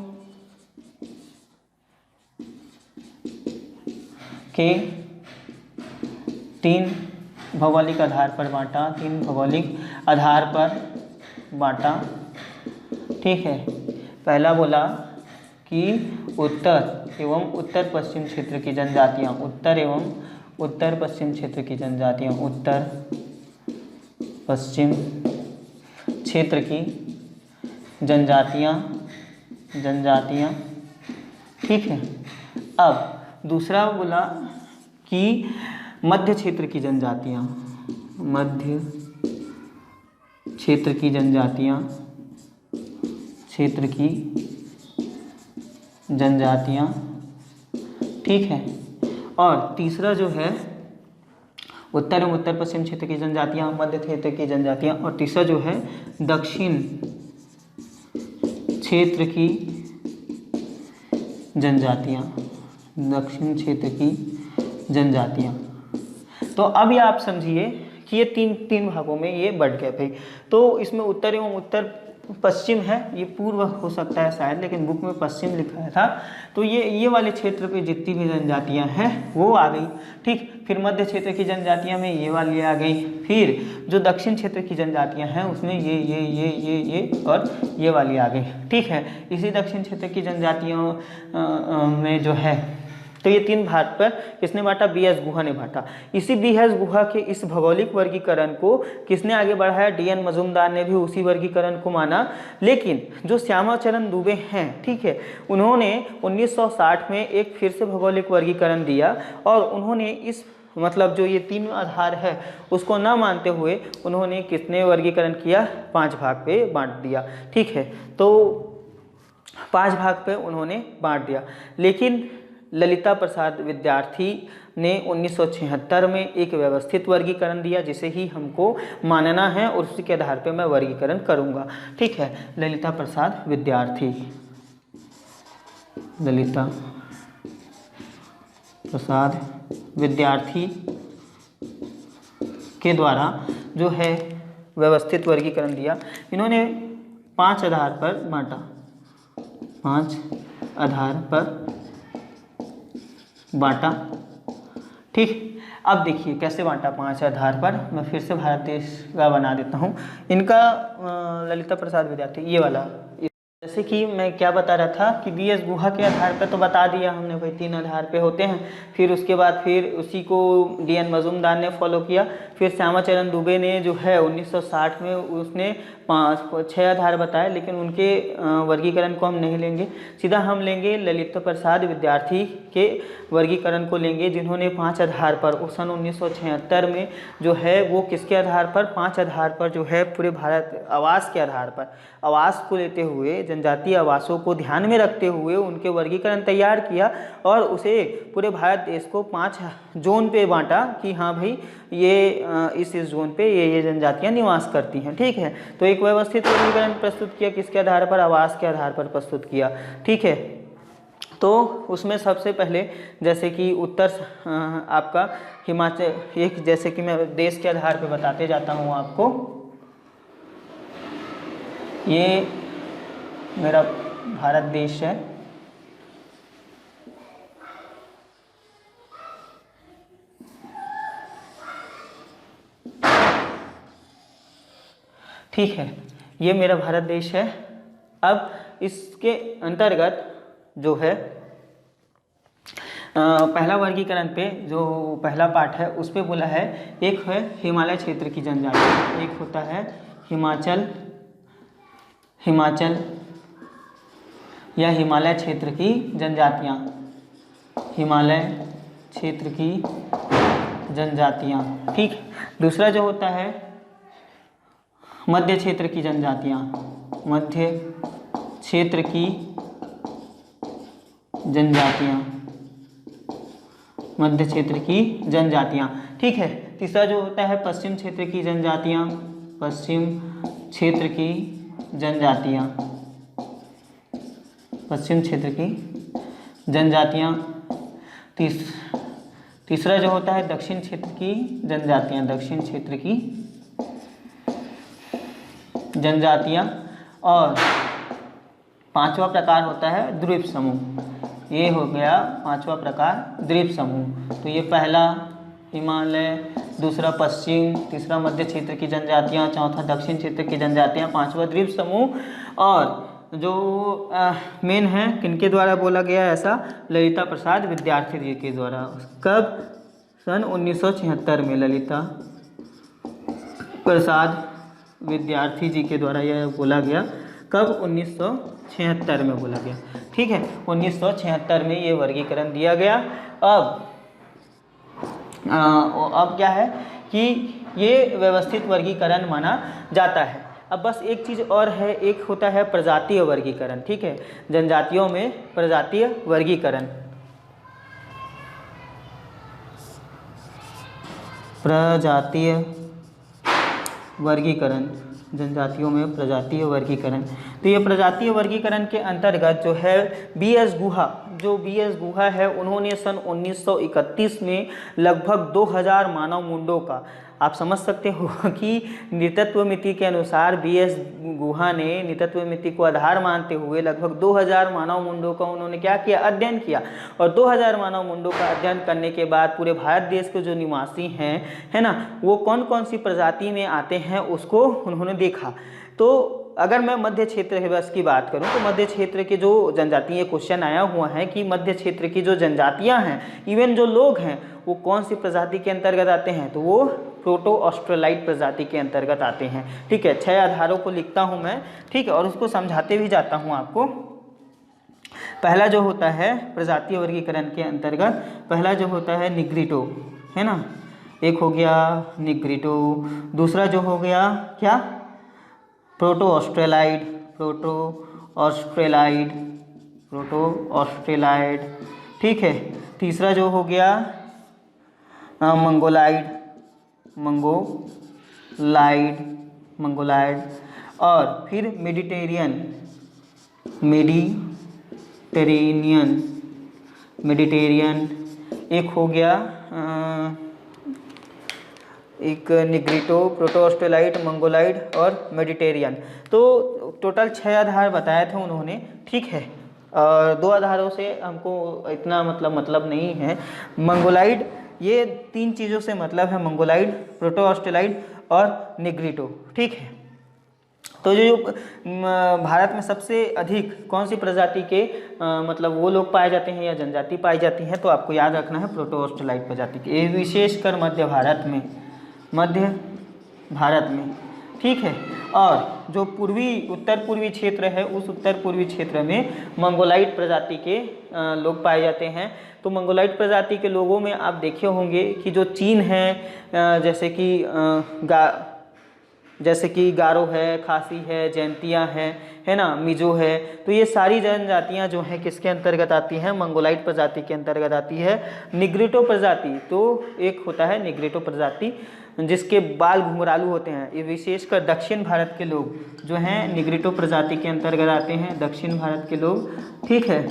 के 3 भौगोलिक आधार पर बांटा, 3 भौगोलिक आधार पर बांटा, ठीक है। पहला बोला कि उत्तर एवं उत्तर पश्चिम क्षेत्र की जनजातियाँ, उत्तर एवं उत्तर पश्चिम क्षेत्र की जनजातियाँ, उत्तर पश्चिम क्षेत्र की जनजातियाँ, ठीक है। अब दूसरा बोला कि मध्य क्षेत्र की जनजातियाँ, मध्य क्षेत्र की जनजातियाँ, ठीक है। और तीसरा जो है उत्तर एवं उत्तर पश्चिम क्षेत्र की जनजातियाँ, मध्य क्षेत्र की जनजातियाँ, और तीसरा जो है दक्षिण क्षेत्र की जनजातियाँ, दक्षिण क्षेत्र की जनजातियाँ। तो अब ये आप समझिए कि ये तीन भागों में ये बढ़ गए भाई। तो इसमें उत्तर एवं उत्तर पश्चिम है, ये पूर्व हो सकता है शायद, लेकिन बुक में पश्चिम लिखा था। तो ये वाले क्षेत्र पे जितनी भी जनजातियां हैं वो आ गई, ठीक। फिर मध्य क्षेत्र की जनजातियां में ये वाली आ गई। फिर जो दक्षिण क्षेत्र की जनजातियां हैं उसमें ये और ये वाली आ गई, ठीक है। इसी दक्षिण क्षेत्र की जनजातियों में जो है, तो ये 3 भाग पर किसने बांटा, BS गुहा ने बांटा। इसी BS गुहा के इस भौगोलिक वर्गीकरण को किसने आगे बढ़ाया, DN मजूमदार ने भी उसी वर्गीकरण को माना। लेकिन जो श्यामाचरण दुबे हैं, ठीक है, उन्होंने 1960 में एक फिर से भौगोलिक वर्गीकरण दिया, और उन्होंने इस मतलब जो ये 3 आधार है उसको ना मानते हुए उन्होंने किसने वर्गीकरण किया, 5 भाग पे बांट दिया, ठीक है। तो 5 भाग पे उन्होंने बांट दिया। लेकिन ललिता प्रसाद विद्यार्थी ने 1976 में एक व्यवस्थित वर्गीकरण दिया, जिसे ही हमको मानना है और उसी के आधार पे मैं वर्गीकरण करूंगा, ठीक है। ललिता प्रसाद विद्यार्थी, ललिता प्रसाद विद्यार्थी के द्वारा जो है व्यवस्थित वर्गीकरण दिया। इन्होंने 5 आधार पर बांटा, 5 आधार पर बांटा। ठीक, अब देखिए कैसे बांटा 5 आधार पर। मैं फिर से भारत देश का बना देता हूँ। इनका ललिता प्रसाद विद्यार्थी, ये वाला, जैसे कि मैं क्या बता रहा था कि BS गुहा के आधार पर तो बता दिया हमने भाई 3 आधार पे होते हैं। फिर उसके बाद फिर उसी को DN मजूमदार ने फॉलो किया। फिर श्यामाचरण दुबे ने जो है 1960 में उसने 6 आधार बताए, लेकिन उनके वर्गीकरण को हम नहीं लेंगे, सीधा हम लेंगे ललिता प्रसाद विद्यार्थी के वर्गीकरण को लेंगे, जिन्होंने 5 आधार पर सन 1976 में जो है वो किसके आधार पर, 5 आधार पर जो है पूरे भारत आवास के आधार पर, आवास को लेते हुए, जनजातीय आवासों को ध्यान में रखते हुए उनके वर्गीकरण तैयार किया और उसे पूरे भारत देश को 5 जोन पे बांटा कि हाँ भाई ये इस जोन पे ये जनजातियां निवास करती हैं। ठीक है, तो एक व्यवस्थित वर्गीकरण प्रस्तुत किया, किसके आधार पर, आवास के आधार पर प्रस्तुत किया। ठीक है, तो उसमें सबसे पहले जैसे कि उत्तर आपका हिमाचल, एक जैसे कि मैं देश के आधार पर बताते जाता हूँ आपको। ये मेरा भारत देश है, ठीक है, ये मेरा भारत देश है। अब इसके अंतर्गत जो है पहला वर्गीकरण पे जो पहला पार्ट है उस पे बोला है, एक है हिमालय क्षेत्र की जनजाति, एक होता है हिमाचल या हिमालय क्षेत्र की जनजातियाँ, हिमालय क्षेत्र की जनजातियाँ। ठीक, दूसरा जो होता है मध्य क्षेत्र की जनजातियाँ, मध्य क्षेत्र की जनजातियाँ, मध्य क्षेत्र की जनजातियाँ। ठीक है, तीसरा जो होता है पश्चिम क्षेत्र की जनजातियाँ, पश्चिम क्षेत्र की जनजातियाँ, पश्चिम क्षेत्र की जनजातियाँ। तीसरा जो होता है दक्षिण क्षेत्र की जनजातियाँ, दक्षिण क्षेत्र की जनजातियाँ। और पांचवा प्रकार होता है द्वीप समूह, ये हो गया पांचवा प्रकार द्वीप समूह। तो ये पहला हिमालय, दूसरा पश्चिम, तीसरा मध्य क्षेत्र की जनजातियाँ, चौथा दक्षिण क्षेत्र की जनजातियाँ, पांचवा द्वीप समूह। और जो मेन है किनके द्वारा बोला गया ऐसा, ललिता प्रसाद विद्यार्थी जी के द्वारा। कब, सन 1976 में ललिता प्रसाद विद्यार्थी जी के द्वारा यह बोला गया। कब, 1976 में बोला गया। ठीक है, 1976 में ये वर्गीकरण दिया गया। अब क्या है कि ये व्यवस्थित वर्गीकरण माना जाता है। अब बस एक चीज़ और है, एक होता है प्रजातीय वर्गीकरण। ठीक है, जनजातियों में प्रजातीय वर्गीकरण, प्रजातीय वर्गीकरण, जनजातियों में प्रजातीय वर्गीकरण। तो ये प्रजातीय वर्गीकरण के अंतर्गत जो है BS गुहा, जो BS गुहा है उन्होंने सन 1931 में लगभग 2000 मानव मुंडों का, आप समझ सकते हो कि नृतत्व मिति के अनुसार BS गुहा ने नृतत्व मिति को आधार मानते हुए लगभग 2000 मानव मुंडों का उन्होंने क्या किया, अध्ययन किया। और 2000 मानव मुंडों का अध्ययन करने के बाद पूरे भारत देश के जो निवासी हैं, है ना, वो कौन कौन सी प्रजाति में आते हैं उसको उन्होंने देखा। तो अगर मैं मध्य क्षेत्र बस की बात करूं तो मध्य क्षेत्र के जो जनजाति, ये क्वेश्चन आया हुआ है कि मध्य क्षेत्र की जो जनजातियां हैं, इवन जो लोग हैं, वो कौन सी प्रजाति के अंतर्गत आते हैं, तो वो प्रोटो ऑस्ट्रेलाइड प्रजाति के अंतर्गत आते हैं। ठीक है, 6 आधारों को लिखता हूं मैं, ठीक है, और उसको समझाते भी जाता हूं आपको। पहला जो होता है प्रजातीय वर्गीकरण के अंतर्गत, पहला जो होता है निग्रिटो, है ना, एक हो गया निग्रिटो। दूसरा जो हो गया क्या, proto Australoid, proto Australoid, proto Australoid. ठीक है, तीसरा जो हो गया मंगोलाइड, मंगोलाइड, मंगोलाइड। और फिर मेडिटेरियन, मेडिटेरेनियन, मेडिटेरियन। एक हो गया एक निग्रिटो, प्रोटो ऑस्ट्रेलाइड, मंगोलाइड और मेडिटेरियन। तो टोटल 6 आधार बताए थे उन्होंने, ठीक है। 2 आधारों से हमको इतना मतलब नहीं है। मंगोलाइड, ये 3 चीज़ों से मतलब है, मंगोलाइड, प्रोटो ऑस्ट्रेलाइड और निग्रिटो, ठीक है। तो जो भारत में सबसे अधिक कौन सी प्रजाति के मतलब वो लोग पाए जाते हैं या जनजाति पाई जाती है, तो आपको याद रखना है प्रोटो ऑस्ट्रेलाइड प्रजाति की। ये विशेषकर मध्य भारत में, ठीक है। और जो उत्तर पूर्वी क्षेत्र है, उस उत्तर पूर्वी क्षेत्र में मंगोलाइड प्रजाति के लोग पाए जाते हैं। तो मंगोलाइड प्रजाति के लोगों में आप देखे होंगे कि जो चीन है, जैसे कि गारो है, खासी है, जैंतिया है ना, मिजो है, तो ये सारी जनजातियां जो हैं किसके अंतर्गत आती हैं, मंगोलाइड प्रजाति के अंतर्गत आती है। निग्रिटो प्रजाति, तो एक होता है निग्रिटो प्रजाति जिसके बाल घुंघरालू होते हैं, ये विशेषकर दक्षिण भारत के लोग जो हैं निग्रिटो प्रजाति के अंतर्गत आते हैं, दक्षिण भारत के लोग, ठीक है।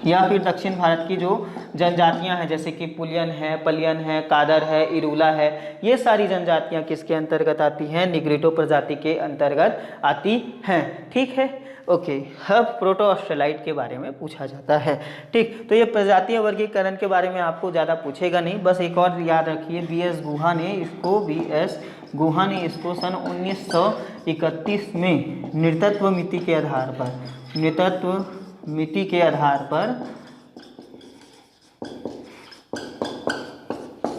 या फिर दक्षिण भारत की जो जनजातियां हैं जैसे कि पुलियन है, पलियन है, कादर है, इरूला है, ये सारी जनजातियां किसके अंतर्गत आती हैं, निग्रिटो प्रजाति के अंतर्गत आती हैं, ठीक है। ओके, अब प्रोटो ऑस्ट्रेलाइड के बारे में पूछा जाता है, ठीक। तो ये प्रजातीय वर्गीकरण के बारे में आपको ज़्यादा पूछेगा नहीं, बस एक और याद रखिए, बीएस गुहा ने इसको सन 1931 में नृतत्व मिति के आधार पर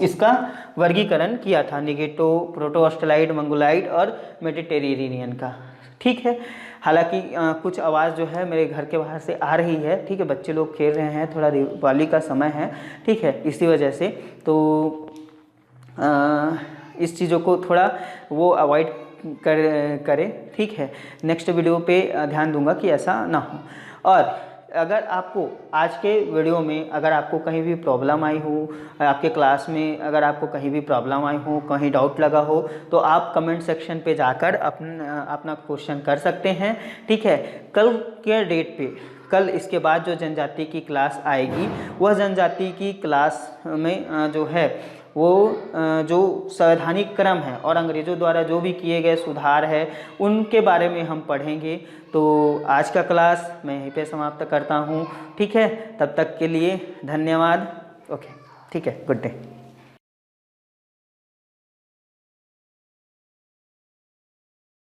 इसका वर्गीकरण किया था, निग्रिटो, प्रोटो ऑस्ट्रेलाइड, मंगोलाइड और मेडिटेरेनियन का, ठीक है। हालांकि कुछ आवाज़ जो है मेरे घर के बाहर से आ रही है, ठीक है, बच्चे लोग खेल रहे हैं, थोड़ा दिवाली का समय है, ठीक है, इसी वजह से तो इस चीज़ों को थोड़ा वो अवॉइड करें, ठीक है। नेक्स्ट वीडियो पे ध्यान दूंगा कि ऐसा ना हो। और अगर आपको आज के वीडियो में अगर आपको कहीं भी प्रॉब्लम आई हो, आपके क्लास में अगर आपको कहीं भी प्रॉब्लम आई हो, कहीं डाउट लगा हो, तो आप कमेंट सेक्शन पे जाकर अपना क्वेश्चन कर सकते हैं, ठीक है। कल के डेट पे, कल इसके बाद जो जनजाति की क्लास आएगी, वह जनजाति की क्लास में जो है वो जो संवैधानिक क्रम है और अंग्रेज़ों द्वारा जो भी किए गए सुधार है, उनके बारे में हम पढ़ेंगे। तो आज का क्लास मैं यहीं पे समाप्त करता हूँ, ठीक है। तब तक के लिए धन्यवाद। ओके, ठीक है, गुड डे।